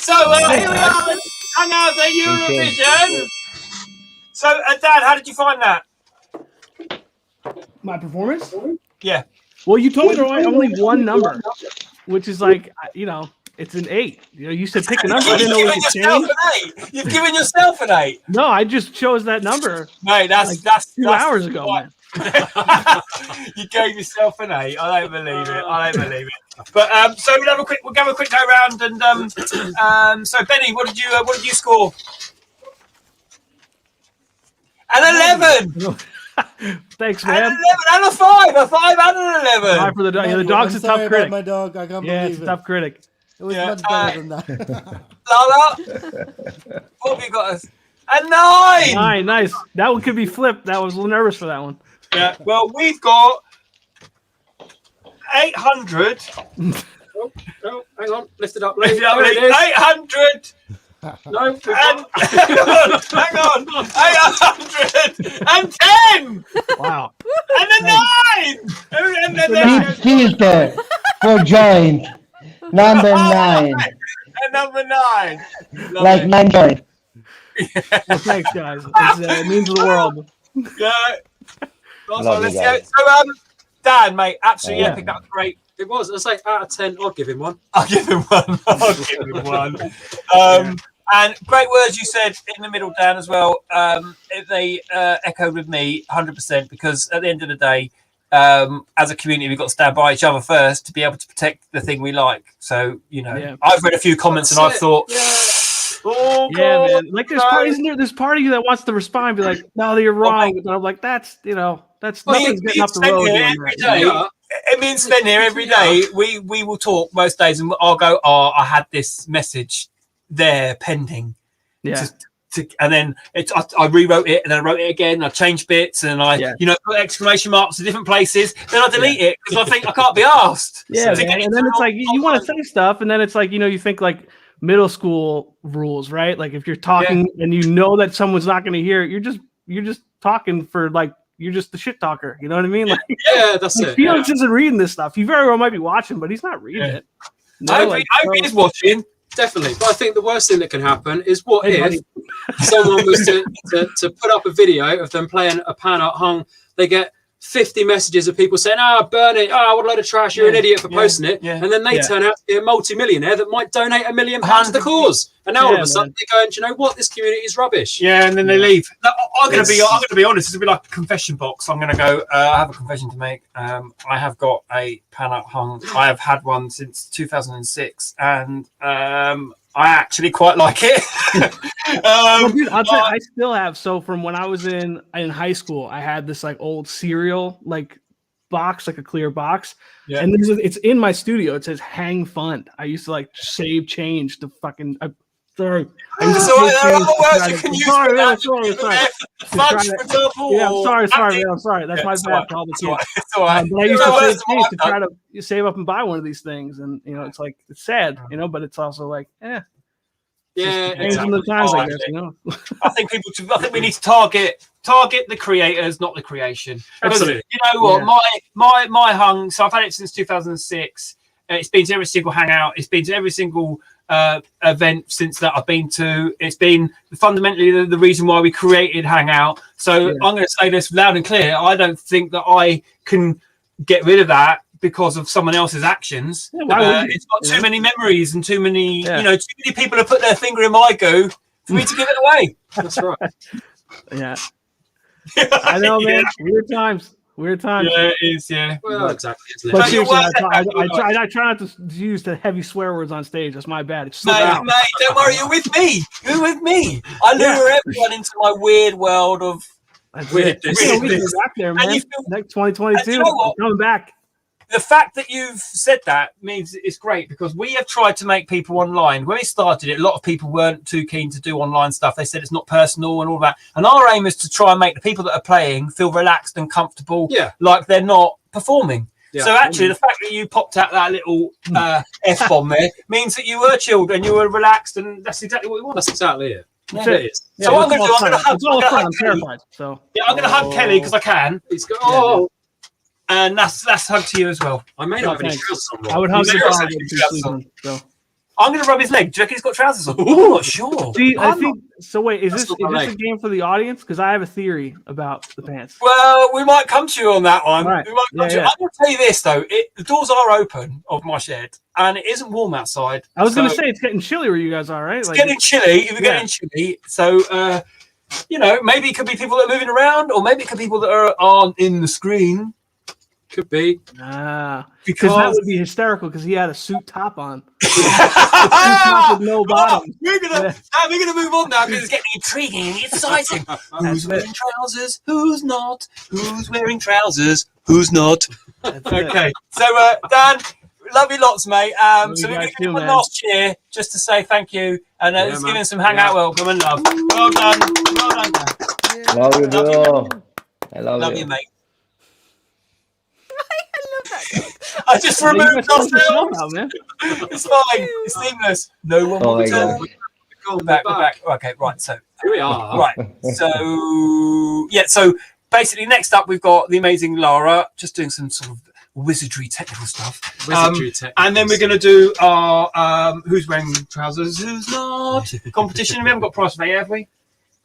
So here we are. Hang out at Eurovision. So, Dan, how did you find that? My performance? Yeah. Well, you told me there was only one number, which is like, it's an 8. You said pick a number. I didn't know we could change. You've given yourself an 8. No, I just chose that number. Mate, that's 2 hours ago, man. You gave yourself an 8. I don't believe it. But so we'll have a quick go round and so Benny, what did you score? An 11. Thanks, man. An 11 and a 5. A 5 and an 11. 5 for the dog. The dog's a tough critic. My dog, I can't yeah, believe it's a tough critic. It was much better than that. Lara, what have you got us? A 9. 9, nice. That one could be flipped. That was a little nervous for that one. Yeah. Well, we've got 800. Oh, hang on. Lift it up. 800. No. Hang on. 810. Wow. And a 9. And then Filter for joint. Number 9. And number 9. Like 9 joint. Well, thanks, guys. It means the world. Yeah. Lovely Let's go. So, Dan, mate, absolutely epic. That was great. It was. I say out of 10, I'll give him 1. I'll give him 1. And great words you said in the middle, Dan, as well. They echoed with me 100% because at the end of the day, as a community, we've got to stand by each other first to be able to protect the thing we like. So, I've read a few comments and I've thought, oh, yeah, man. Like there's part of you that wants to respond and be like, no, you're wrong. But I'm like, that's nothing's getting up the road. Every day. It means spend here every day. We will talk most days and I'll go, I had this message there pending. Yeah. And then I rewrote it and then I wrote it again. And I changed bits and I, put exclamation marks in different places. Then I delete it because I think I can't be asked. Yeah, and then it's like you want to say stuff, and then it's like you think like middle school rules, right? Like if you're talking and you know that someone's not going to hear it, you're just talking for like you're just the shit talker. You know what I mean? Like that's it. Felix isn't reading this stuff. He very well might be watching, but he's not reading it. No, I hope he's watching. Definitely, but I think the worst thing that can happen is what if someone was to put up a video of them playing a pan up hung, they get 50 messages of people saying, burn it, what a load of trash, you're an idiot for posting it, and then they turn out to be a multi-millionaire that might donate £1 million to the cause, and now all of a sudden they're going, do you know what, this community is rubbish. And then they leave. I'm going to be honest, it's going to be like a confession box. I'm going to go, I have a confession to make. I have got a pan up hung. I have had one since 2006, and I actually quite like it. Dude, I'll tell you, I still have. So from when I was in high school, I had this like old cereal like box, like a clear box, and it's in my studio. It says Hang Fund. I used to like save change to fucking. Sorry. There are other words you can use. Sorry. Fudge, for example. Yeah, I'm sorry, man. I'm sorry. That's my bad for all the kids. It's all right. But I used to save change to try to save up and buy one of these things, and it's like it's sad, but it's also like, Yeah, exactly. The times, I guess, I think we need to target the creators, not the creation. Absolutely. You know what? My hung. So I've had it since 2006. It's been to every single hangout. It's been to every single event since that I've been to. It's been fundamentally the reason why we created Hangout. So I'm going to say this loud and clear. I don't think that I can get rid of that because of someone else's actions. It's got too many memories and too many, too many people have put their finger in my goo for me to give it away. That's right. Yeah. I know, man. Weird times. Yeah, it is. Yeah. Well, exactly. But seriously, I try not to use the heavy swear words on stage. That's my bad. It's mate, don't worry. You're with me. I lure everyone into my weird world of weirdness. Back there, man. Next 2022, coming back. The fact that you've said that means it's great because we have tried to make people online. When we started it, a lot of people weren't too keen to do online stuff. They said it's not personal and all that. And our aim is to try and make the people that are playing feel relaxed and comfortable, like they're not performing. Yeah. So actually, the fact that you popped out that little F-bomb there means that you were chilled and you were relaxed, and that's exactly what we want. That's exactly it. Yeah, it is. So what I'm going to do, I'm going to hug Kelly. I'm going to hug Kelly because I can. He's got, and that's hug to you as well. I may not have any trousers on. I would hug you. I'm going to rub his leg. Do you reckon he's got trousers on? I'm not sure. See, I I'm think so. Wait, is this my a game for the audience? Because I have a theory about the pants. Well, we might come to you on that one. Right. We might come to you. I'm going to tell you this though: the doors are open of my shed, and it isn't warm outside. I was going to say it's getting chilly where you guys are, right? It's getting chilly. We're getting chilly. So, maybe it could be people that are moving around, or maybe it could be people that aren't in the screen. Could be. Because that would be hysterical because he had a suit top on. Suit top with no bottom. We're gonna move on now because it's getting intriguing and exciting. Who's wearing trousers? Who's not? Who's wearing trousers? Who's not? Okay. So Dan, love you lots, mate. So we're gonna give you one last cheer just to say thank you and let's give him some hangout welcome and love. Well done. Well done, Dan. Love you, bro. I love you, mate. I love that. I just removed ourselves. It's fine. It's seamless. No one will return. We're back. Okay, right. So here we are. Right. So So basically, next up we've got the amazing Lara, just doing some sort of wizardry technical stuff. And then we're going to do our who's wearing trousers, who's not competition. We haven't got prize for that, have we?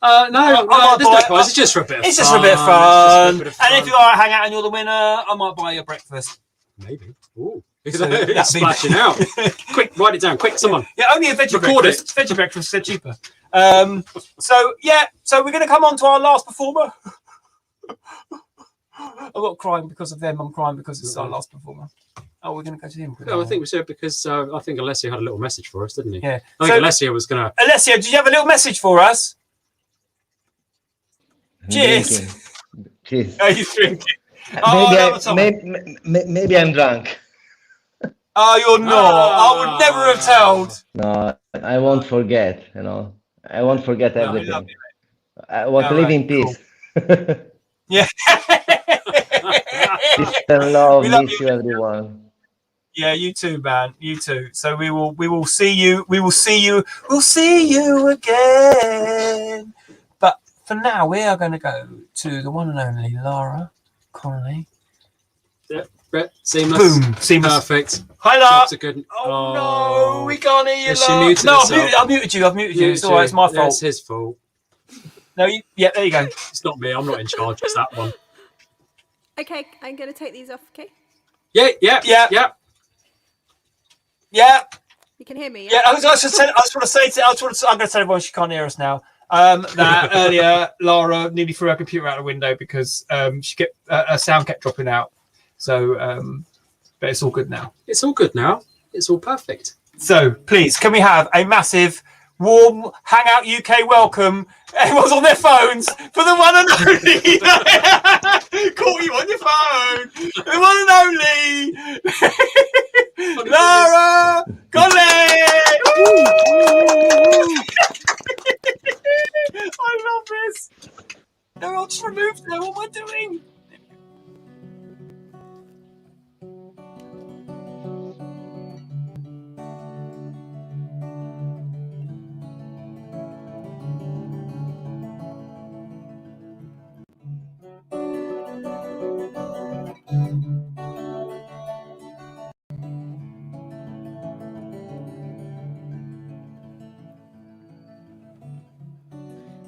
No, there's no prize. It's just for a bit of fun. It's just for a bit of fun. And if you are a hangout and you're the winner, I might buy you a breakfast. Maybe. Ooh. So it's splashing out. Quick, write it down. Quick, someone. Yeah, only a veggie Record breakfast. Veggie breakfast, they're cheaper. So we're going to come on to our last performer. I'm not crying because of them. I'm crying because it's our last performer. Oh, we're going to go to him. No, I think we said because I think Alessia had a little message for us, didn't he? Yeah. I think Alessia was going to... Alessia, did you have a little message for us? Cheers. Cheers. Are you drinking? Maybe I'm drunk. Oh, you're not. I would never have told. No, I won't forget. I won't forget everything. I love you, I want to live in peace. Yeah. Peace and love. Miss you, everyone. Yeah, you too, man. You too. So we will see you. We'll see you again. But for now, we are going to go to the one and only Lara Conley. Yep. Seamless. Boom. Seamless. Perfect. Hi, Lara. Oh, no, we can't hear you, she Lara. muted No, herself. I've muted you. It's all right. It's my fault. It's his fault. No, there you go. It's not me. I'm not in charge. It's that one. Okay, I'm going to take these off, okay? Yeah. You can hear me, Yeah, I'm going to tell everyone she can't hear us now. That earlier Lara nearly threw her computer out the window because her sound kept dropping out. So, but it's all good now. It's all good now. It's all perfect. So, please, can we have a massive, warm Hangout UK welcome? Everyone's on their phones for the one and only. Caught you on your phone. The one and only Lara Conley. I love this. No, I'll just remove them. What am I doing?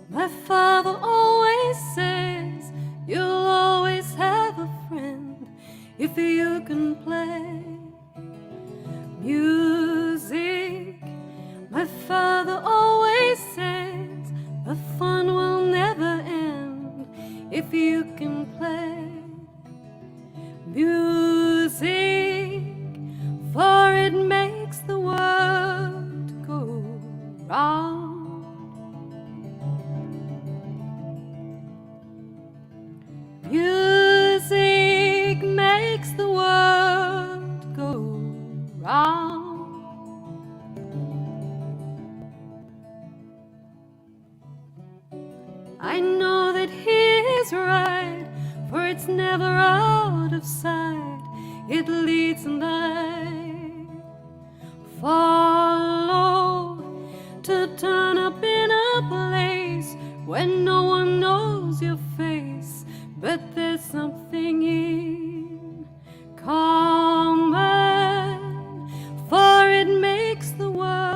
My father always says you'll always have a friend if you can play music. My father always says the fun will never end if you can play music, for it makes the world go round. Music makes the world go round. I know that he is right, for it's never out of sight. It leads and I follow to turn up in a place when no one knows your face. But there's something in common, for it makes the world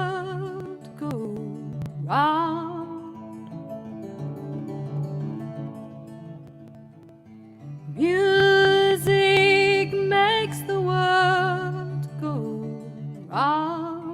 round. Music makes the world go round.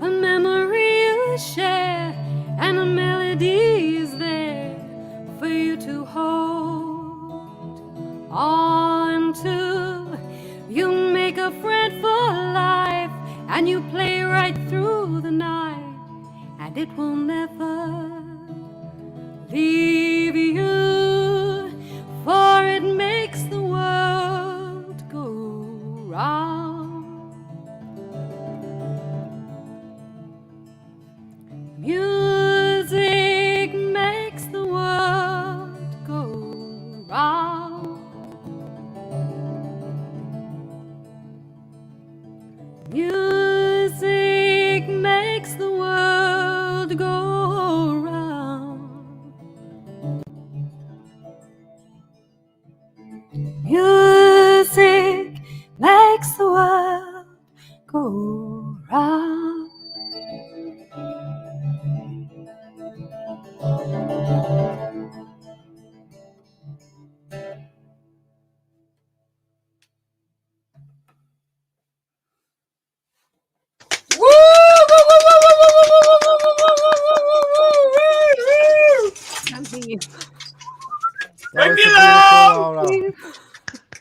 A memory you share and a melody is there for you to hold on to. You make a friend for life and you play right through the night, and it will never leave you, for it makes the world go round. Music makes the world go round. Music makes the world go round. Music makes the world go round.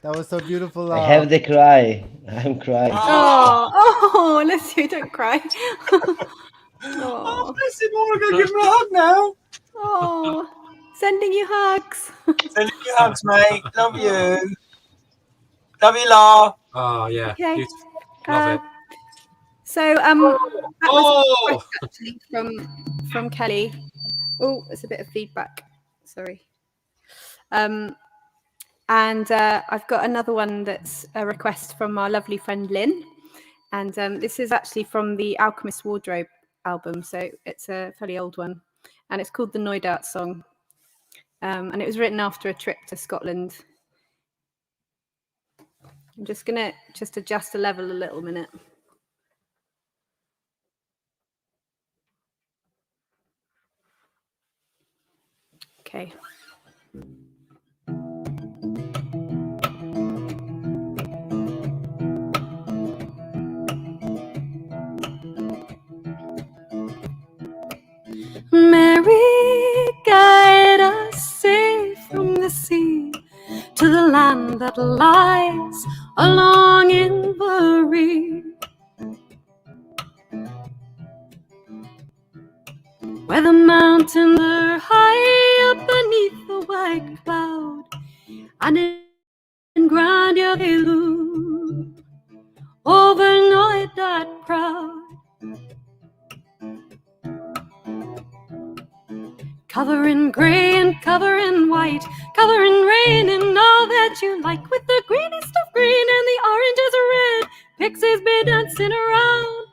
That was so beautiful. I have the cry. I'm crying. Oh, Alessio, don't cry. Oh, bless him. I want to go give him a hug now. Oh, sending you hugs. Sending you hugs, mate. Love you. Love you, La. Oh, yeah. Okay. Beautiful. Love it. So that was a request actually from Kelly. Oh, there's a bit of feedback. Sorry. And I've got another one that's a request from our lovely friend Lynn. And this is actually from the Alchemist Wardrobe album. So it's a fairly old one. And it's called the Neudart Song. And it was written after a trip to Scotland. I'm just going to adjust the level a little minute. Okay. Mary, guide us safe from the sea to the land that lies along Inverie, where the mountains are high up beneath the white cloud, and in grandeur they loom over Neudart proud. Cover in grey and cover in white, cover in rain and all that you like, with the greenest of green and the oranges are red, pixies be dancing around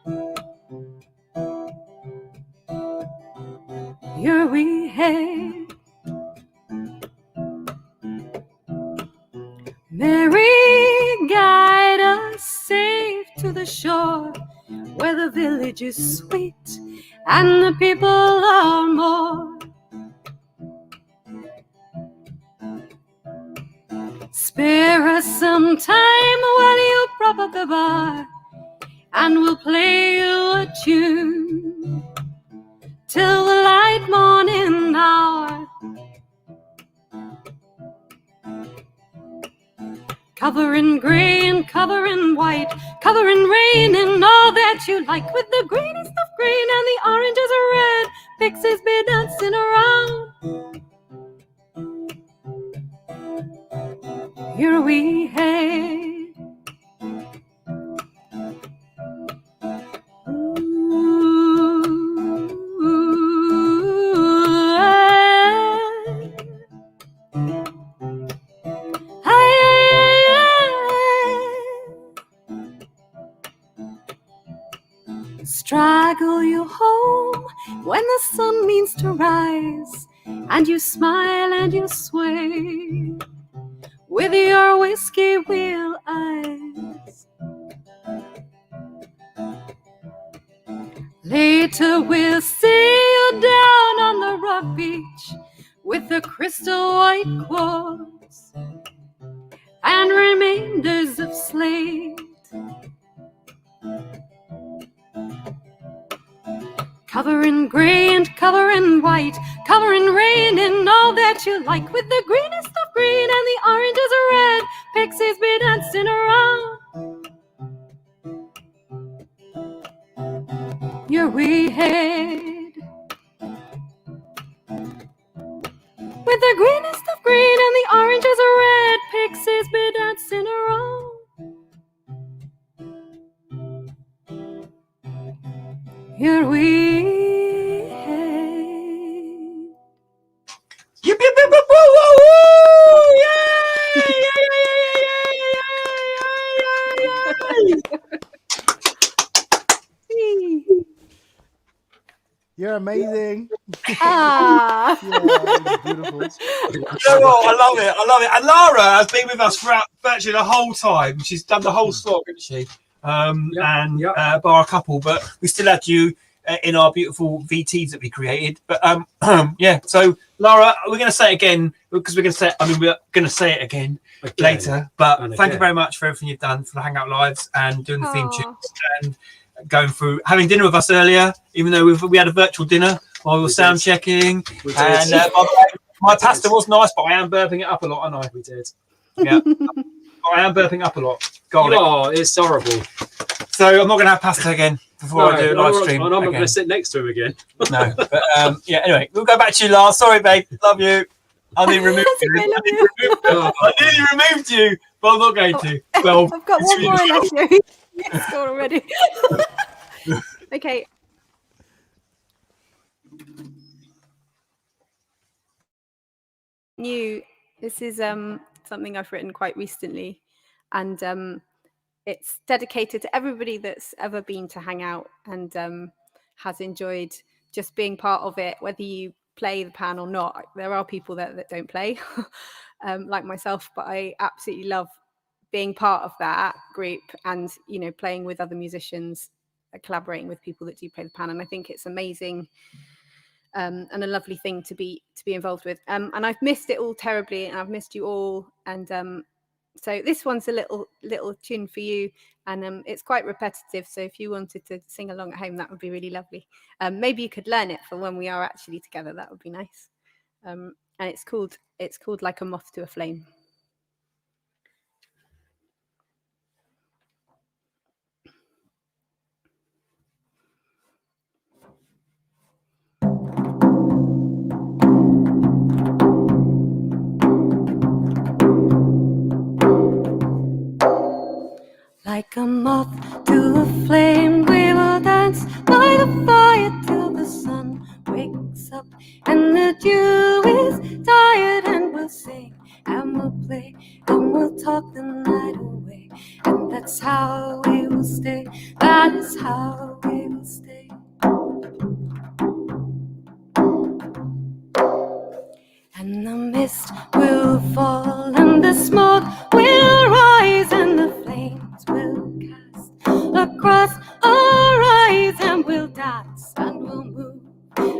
your wee head. Mary, guide us safe to the shore, where the village is sweet and the people are more. Spare us some time while you prop up the bar, and we'll play you a tune till the light morning hour. Cover in grey and cover in white, cover in rain and all that you like, with the greenest of green and the oranges are red, pixies be dancing around Here we head. Straggle you home when the sun means to rise, and you smile and you sway with your whiskey wheel eyes. Later we'll see you down on the rock beach with the crystal white quartz and remainders of slate. Cover in grey and cover in white, cover in rain in all that you like, with the greenest of green and the oranges of red, pixies be dancing around. Here we head, with the greenest of green and the oranges of red, pixies be dancing around. Here we head. Yip, yip, yip, yip, woo, woo, woo! Yay! You're amazing. Ah. Yeah, it's beautiful. You know what? I love it. I love it. And Lara has been with us throughout virtually the whole time. She's done the whole slot, hasn't she? Bar a couple, but we still had you in our beautiful VTs that we created. But yeah. So Lara, we're going to say it again because we're going to say. I mean, we're going to say it again later. But thank you very much for everything you've done for the Hangout Lives and doing the theme tunes and going through having dinner with us earlier, even though we had a virtual dinner while we were sound checking. And by the way, my pasta was nice, but I am burping it up a lot, aren't I? We did. Yeah. I am burping up a lot. Garlic. Oh, it's horrible. So I'm not going to have pasta again before I do a live stream. I'm not going to sit next to him again. No, but yeah. Anyway, we'll go back to you, Lars. Sorry, babe. Love you. I nearly removed you. I nearly removed you, but I'm not going to. Well, I've got one more left you. It's already. Okay. This is something I've written quite recently, and it's dedicated to everybody that's ever been to Hangout and has enjoyed just being part of it, whether you play the pan or not. There are people that don't play, like myself, but I absolutely love being part of that group and, you know, playing with other musicians, collaborating with people that do play the pan. And I think it's amazing and a lovely thing to be involved with. And I've missed it all terribly, and I've missed you all. And so this one's a little tune for you, and it's quite repetitive. So if you wanted to sing along at home, that would be really lovely. Maybe you could learn it for when we are actually together. That would be nice. And it's called Like a Moth to a Flame. Like a moth to a flame, we will dance by the fire till the sun wakes up and the dew is tired, and we'll sing and we'll play and we'll talk the night away, and that's how we will stay. That is how we will stay. And the mist will fall and the smoke will rise and the flames will cast across our eyes, and we'll dance and we'll move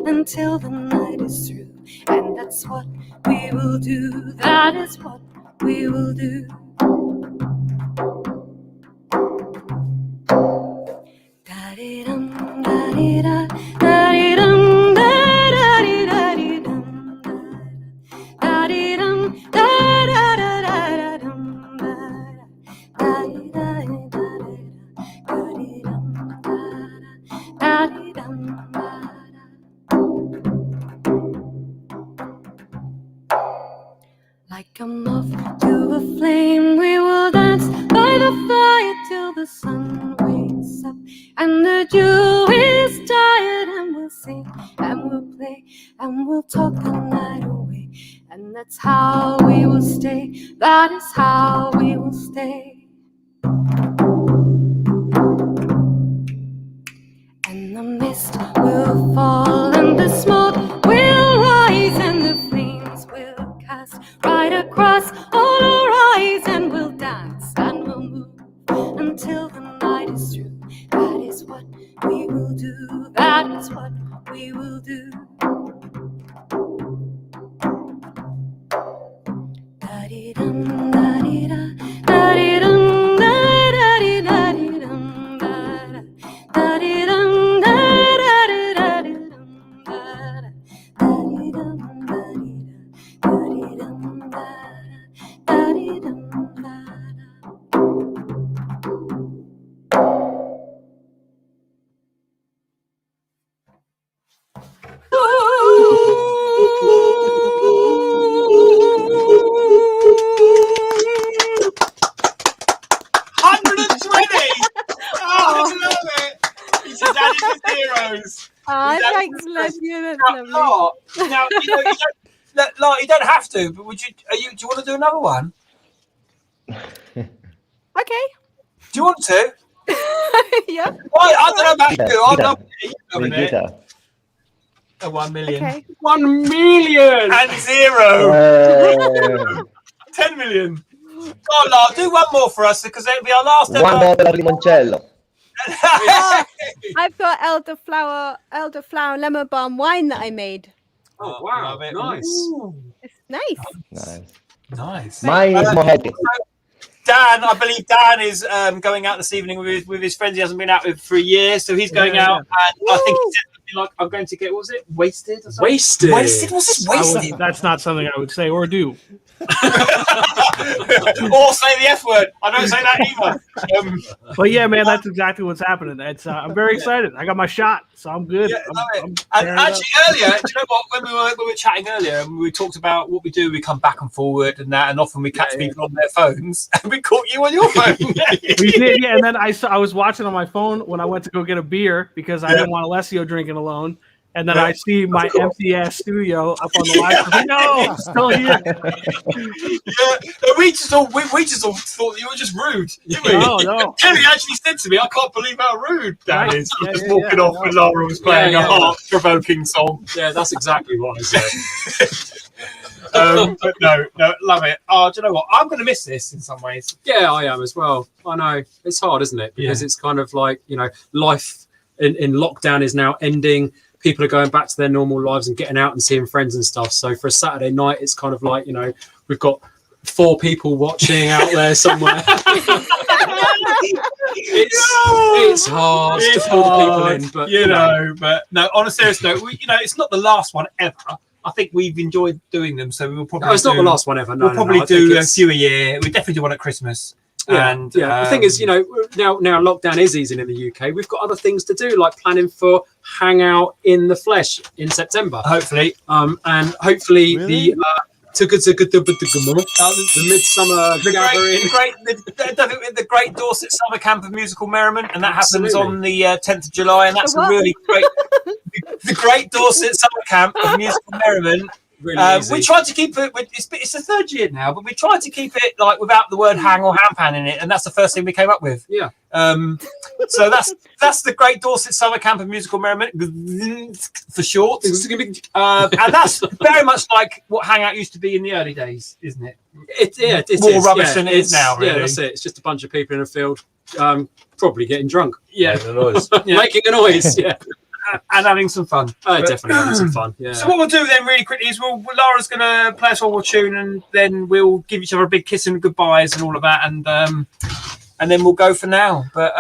until the night is through, and that's what we will do. That is what we will do. Da-dee-dum, da-dee-da, da-dee-dum, da-da-dee-da-dee-dum, da-dee-dum, da-da-da-da-da-dum, da-dee-da-dee-da-dee-dum, da-dee-dum, da-da. Like a moth to a flame, Jew is tired, and we'll sing and we'll play and we'll talk the night away. And that's how we will stay. That is how we will stay. And the mist will fall and the smoke will rise and the flames will cast right across all our eyes, and we'll dance and we'll move until the night is through. That is what we will do. That is what we will do. Da-dee-dum, da-dee-da, da-dee-dum, da-dee-dum, da-da, da-dee-dum, da-da-dee-da-dee-dum, da-da, da-dee-dum, da-dee-da, da-dee-dum, da-da, da-dee-dum, da-da. Heroes. Thanks, Leslie. That's lovely. Now, you don't have to, but would you? Do you want to do another one? Okay. Do you want to? Yeah. Well, I don't know about you. I'm not loving it. Guitar. 1 million. Okay. 1 million And 0. 10 million. Go on, Lara, do one more for us because it'll be our last ever. One bottle of limoncello. I've got elderflower lemon balm wine that I made. Oh wow, nice. Ooh. It's nice. Nice. Mine is more healthy. Dan, I believe Dan is going out this evening with his friends he hasn't been out with for a year, so he's going out, and I think he said something like, "I'm going to get what was it? Wasted? Or something? Wasted. Wasted? What's this? Wasted? That's not something I would say or do. Or say the F word. I don't say that either. But yeah, man, that's exactly what's happening. It's I'm very excited. I got my shot, so I'm good. Yeah, I'm and actually, earlier, do you know what? When we were chatting earlier, and we talked about what we do, we come back and forward and that, and often we catch people on their phones, and we caught you on your phone. We did, yeah. And then I was watching on my phone when I went to go get a beer because I didn't want Alessio drinking alone. And then I see my empty ass studio up on the live. Like, no, I'm still here. We just all thought you were just rude. Didn't we? No. Kelly actually said to me, "I can't believe how rude that is." Yeah, just walking off when Lara was playing a heart-provoking song. Yeah, that's exactly what I said. But no, love it. Oh, do you know what? I'm going to miss this in some ways. Yeah, I am as well. I know it's hard, isn't it? Because it's kind of like, you know, life in lockdown is now ending. People are going back to their normal lives and getting out and seeing friends and stuff. So for a Saturday night, it's kind of like, you know, we've got 4 people watching out there somewhere. It's hard to pull people in, but you know. But no, on a serious note, it's not the last one ever. I think we've enjoyed doing them, so we will probably. No, it's not the last one ever. No, we'll probably do a few a year. We definitely do one at Christmas. Yeah, and the thing is, you know, now lockdown is easing in the UK. We've got other things to do, like planning for Hangout in the Flesh in September, hopefully, and hopefully the Midsummer Gathering, the Great Dorset Summer Camp of Musical Merriment, and that happens on the 10th of July, and that's a really great. The Great Dorset Summer Camp of Musical Merriment. Really we tried to keep it. It's the 3rd year now, but we tried to keep it like without the word "hang" or "hampan" in it, and that's the first thing we came up with. Yeah. So that's the Great Dorset Summer Camp of Musical Merriment for short, and that's very much like what Hangout used to be in the early days, isn't it? It more is, rubbish than it is now. Really. Yeah, that's it. It's just a bunch of people in a field, probably getting drunk. Yeah, making a noise. Yeah. And having some fun. Definitely having some fun. Yeah. So what we'll do then, really quickly, is Lara's going to play us one more tune, and then we'll give each other a big kiss and goodbyes and all of that, and then we'll go for now. But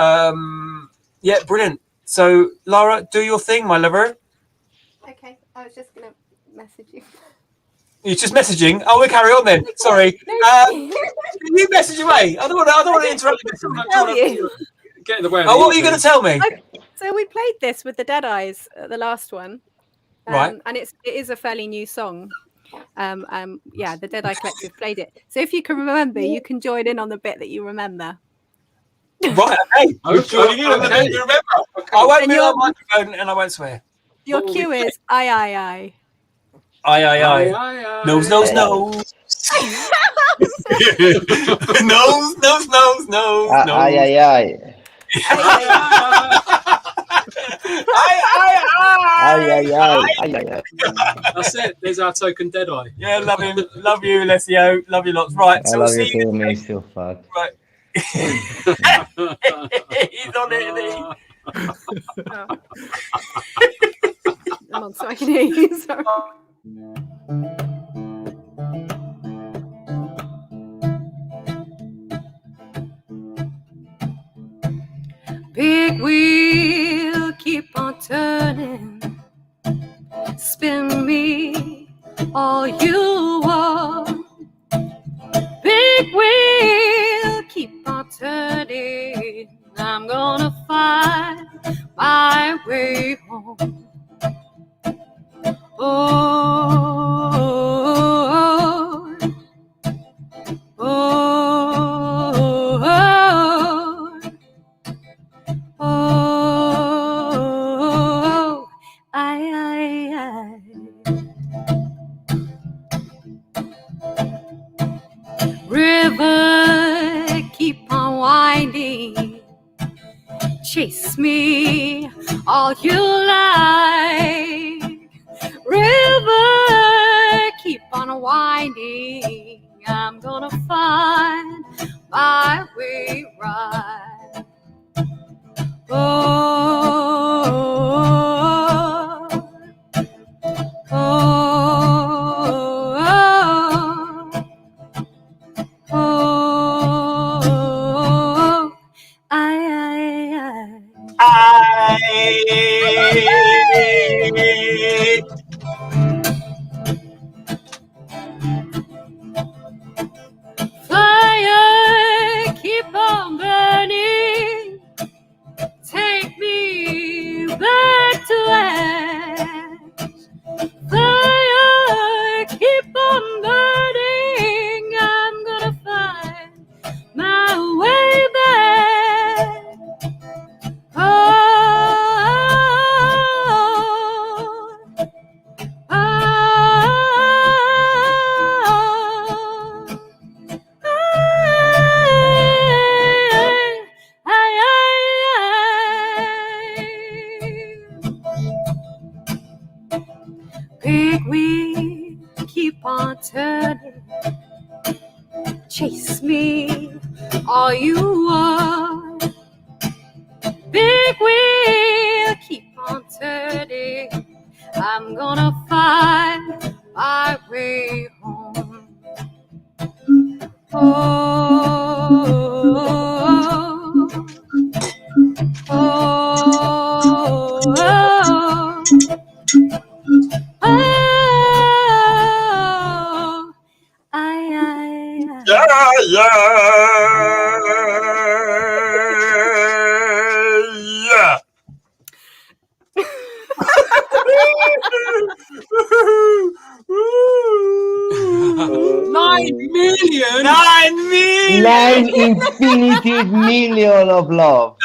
yeah, brilliant. So Lara, do your thing, my lover. Okay, I was just going to message you. You're just messaging. Oh, we'll carry on then. Sorry. You message away. I don't want to interrupt you. Get in the way. Oh, what are you going to tell me? So we played this with the Deadeyes, the last one, right? And it is a fairly new song. The Deadeye Collective played it. So if you can remember, you can join in on the bit that you remember. Right, okay. Remember, I won't And be your- on microphone and I won't swear. Your cue is aye, aye, aye. Aye, aye, aye. Nose, nose, nose. Nose, nose, nose, nose, nose. Aye, aye, aye. Aye, aye, aye. Aye, aye, aye. Aye, aye, aye. That's it. There's our token dead eye. Yeah, love him. Love you, Alessio. Love you lots. Right, I so we'll love you see you. too, mate. You fuck. Right. He's on it, isn't he? I'm on, so I can hear you. Sorry. Big wheel, keep on turning. Spin me all you want. Big wheel, keep on turning. I'm gonna find my way home. Oh, oh, oh, oh, I. River, keep on winding. Chase me all you like. River, keep on winding. I'm gonna find my way right. Oh, oh, oh, oh, I. Fire, keep on burning. Take me back to ash. Fire, keep on burning. I'm gonna find my way back. Oh, oh, big wheel, keep on turning. Chase me all you want. Big wheel, keep on turning. I'm gonna find my way home. Oh, oh, oh, oh, Yeah. 9 million. 9 million. 9 infinity million of love.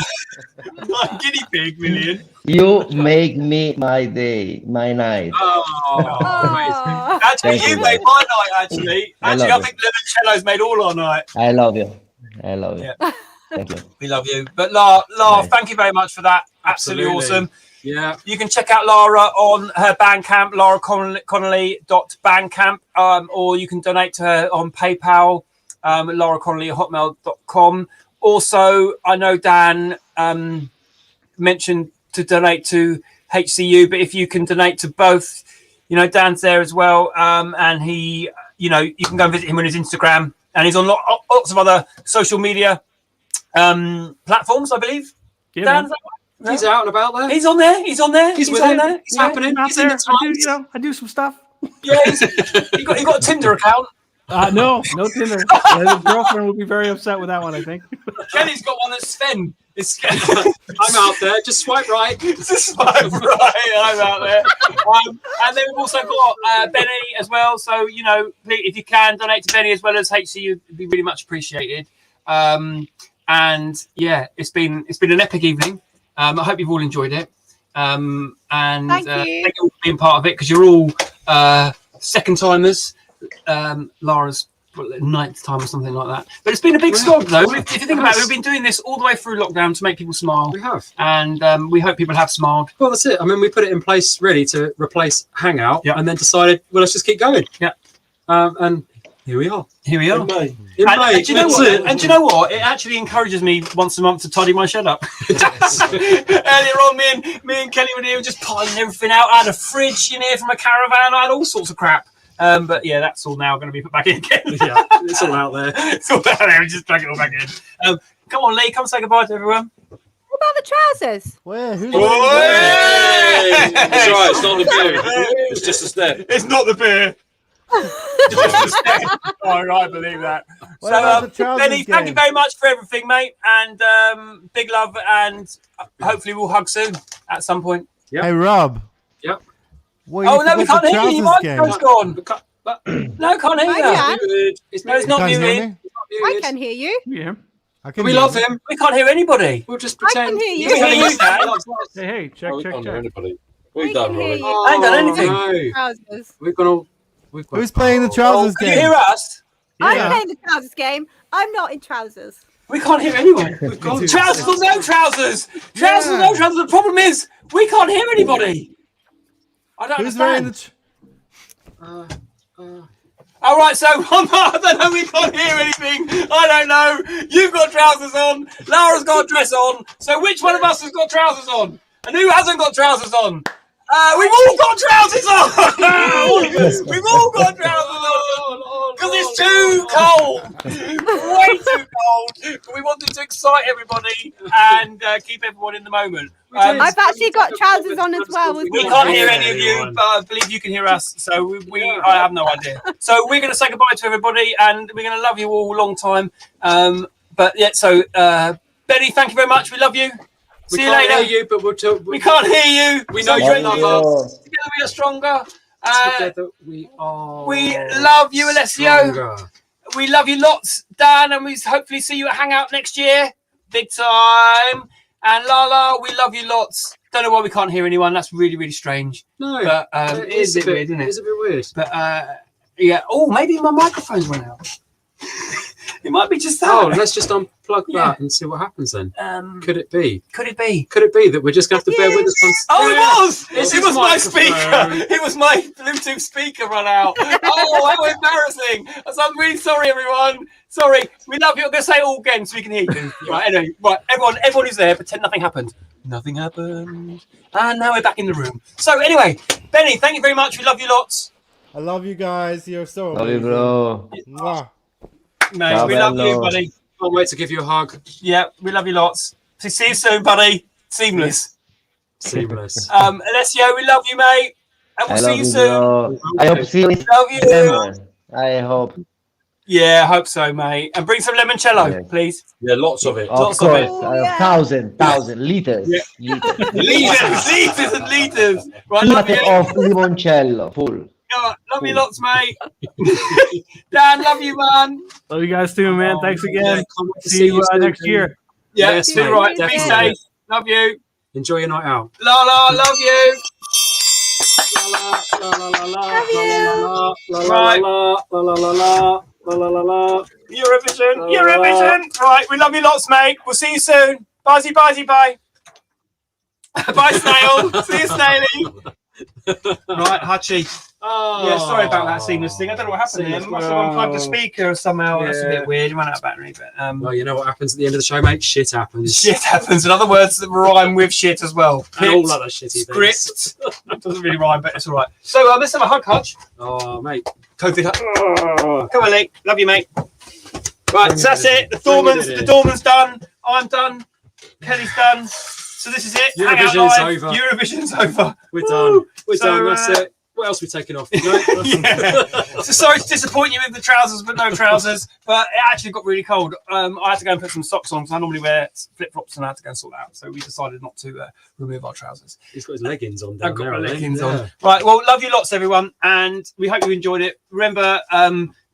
Like guinea pig million. You make me my day, my night. Oh, Actually, Thank you you, made guys. my night. Actually, I I love think Limoncello's made all our night. I love you. I love you. Yeah. Thank you. We love you. But Lara, Nice. thank you very much for that. Absolutely awesome. Yeah. You can check out Lara on her Bandcamp, laraconley.bandcamp, or you can donate to her on PayPal, laraconley@hotmail.com. Also, I know Dan mentioned to donate to HCU, but if you can donate to both, you know, Dan's there as well. And he, you know, you can go and visit him on his Instagram, and he's on lots of other social media platforms, I believe. Yeah, Dan's man. He's out and about there. He's on there. He's on there. He's He's with on it. there. It's happening. Out He's in there. the I do, times. I do some stuff. Yeah, he got a Tinder account. No Tinder. His girlfriend would be very upset with that one, I think. Kelly's got one that's Sven. It's I'm out there. Just swipe right. Just swipe right. I'm out there. And then we've also got Benny as well. So, you know, if you can donate to Benny as well as HCU, it'd be really much appreciated. And yeah, it's been an epic evening. I hope you've all enjoyed it. And Thank you. thank you all for being part of it, because you're all second timers. Lara's 9th time or something like that. But it's been a big slog, though. If you think about it, we've been doing this all the way through lockdown to make people smile. We have. And we hope people have smiled. Well, that's it. I mean, we put it in place really to replace Hangout, and then decided, well, let's just keep going. Yeah. And here we are. Here we are. In May. And do you know what? And do you know what? It actually encourages me once a month to tidy my shed up. Earlier on, me and Kelly were here just piling everything out. I had a fridge in here from a caravan. I had all sorts of crap. But yeah, that's all now going to be put back in again. Yeah, it's all out there. It's all out there. We just drag it all back in. Come on, Lee, come say goodbye to everyone. What about the trousers? Where? Who's That's right, it's not the beer. It's just a step. It's not the beer. I believe that. What about the So, trousers Benny, thank you game? very much for everything, mate. And big love. And hopefully we'll hug soon at some point. Yep. Hey, Rob. Yep. What, Oh, no, we can't hear you. Your game? microphone's gone. No, can't hear I you. can. No, it's not You guys hear muted. me? I can hear you. Yeah. I can We hear love you. him. We can't hear anybody. We'll just I can pretend. hear We you. can hear you, Dan. Hey, check, Oh, we check, can't hear check. anybody. I We've can done hear Rolly. you. I ain't done anything. No. Trousers. We've got all. We've got. Who's playing the trousers Can you game? hear us? I'm Yeah. playing the trousers game. I'm not in trousers. We can't hear anyone. Trousers or no trousers. Trousers or no trousers. The problem is we can't hear anybody. I don't Who's wearing understand. the? All right, so I don't know. We can't hear anything. I don't know. You've got trousers on. Lara's got a dress on. So which one of us has got trousers on? And who hasn't got trousers on? We've all got trousers on. All of us. We've all got trousers on because it's too cold. Way too cold. But we wanted to excite everybody and keep everyone in the moment. I've actually got trousers on as well. We can't hear any of you, but I believe you can hear us. So I have no idea. So we're going to say goodbye to everybody, and we're going to love you all a long time. But yeah, so Benny, thank you very much. We love you. We See you can't later. hear you, but we'll talk. We can't hear you. We know So you great love news. us. Together we are stronger. Together we are. We love you, Alessio. stronger. We love you lots, Dan, and we hopefully see you at Hangout next year. Big time. And Lala, we love you lots. Don't know why we can't hear anyone. That's really, really strange. No, But it is a bit weird, isn't It it? is a bit weird. But yeah. Oh, maybe my microphone's run out. It might be just that. Oh, let's just unplug Yeah. that and see what happens then. Could Could it be? it be? Could it be that we're just going to have to bear with us? Oh, it was! It's It his was my microphone. speaker. It was my Bluetooth speaker run out. Oh, how embarrassing! So I'm really sorry, everyone. Sorry. We love you. I'm going to say it all again so we can hear you. Right, anyway, right, everyone who's there, pretend nothing happened. Nothing happened. And now we're back in the room. So anyway, Benny, thank you very much. We love you lots. I love you guys. You're so Love you, amazing. bro. Mwah. Mate, Ciao, we love you, bello. buddy. Can't wait to give you a hug. Yeah, we love you lots. So see you soon, buddy. Seamless. Seamless. Alessio, we love you, mate. And we'll I see love you you, soon. bro. I hope to see you in Love you. September. I hope. Yeah, I hope so, mate. And bring some limoncello, Yeah. please. Yeah, lots of it. Of Lots of course. it. Oh, yeah. 1,000 liters. Yeah. Liters. Liters and liters. Right, love Liter you. of limoncello. Full. Love you lots, mate. Dan, love you, man. Love you guys too, man. Thanks again. Yeah, can't wait to See you soon, next Ben. year. Yeah, Yes, do mate, right. Be definitely. safe. Love you. Enjoy your night out. La la, love you. Eurovision. Right, we love you lots, mate. We'll see you soon. Bye, bye. Bye, Snail. See you, Snaily. Right, Hachi. Oh, Yeah, sorry about that seamless thing. I don't know what happened there. Must have unplugged the speaker somehow. That's a bit weird. It ran out of battery, but Well, you know what happens at the end of the show, mate? Shit happens. shit happens. And other words that rhyme with shit as well. And all other shitty things. Script. Doesn't really rhyme, but it's all right. So let's have a hug, Hutch. Oh, mate. COVID hug. Come on, Lee. Love you, mate. Right, so that's it. The Dorman's done. I'm done. Kelly's done. So this is it. Eurovision's Hangout Live. over. Eurovision's over. We're done. We're So, done. That's it. What else are we taking off? No? Yeah. So sorry to disappoint you with the trousers, but no trousers. But it actually got really cold. I had to go and put some socks on because I normally wear flip flops, and I had to go and sort that out. So we decided not to remove our trousers. He's got his leggings on down I've got there. my hasn't he? leggings Yeah. on. Right. Well, love you lots, everyone, and we hope you enjoyed it. Remember,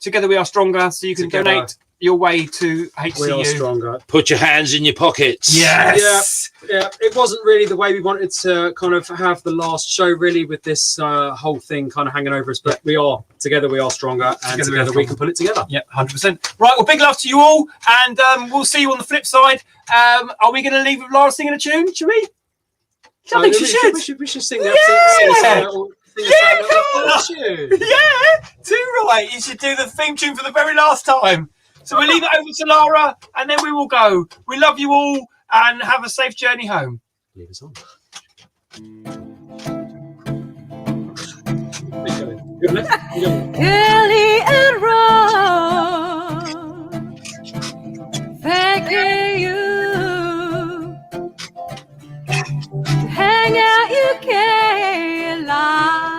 together we are stronger. So you can Together donate your way to HCU. We are stronger. Put your hands in your pockets. Yes. Yeah. It wasn't really the way we wanted to kind of have the last show, really, with this whole thing kind of hanging over us. But we are together. We are stronger, and together we can pull it together. Yep, 100%. Right. Well, big love to you all, and we'll see you on the flip side. Are we going to leave with Lara singing a tune? Should we? I think she should. We should sing that. Yeah, too right. You should do the theme tune for the very last time. So we'll leave it over to Lara, and then we will go. We love you all, and have a safe journey home. Leave us on. Kelly and Ron, thanking you. Hang out UK live.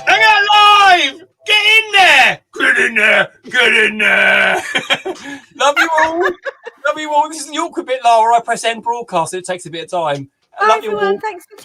Hang out live! Get in there! Get in there! Get in there! Love you all. Love you all. This is the awkward bit, Lara. I press end broadcast. It takes a bit of time. I love you all. Thanks for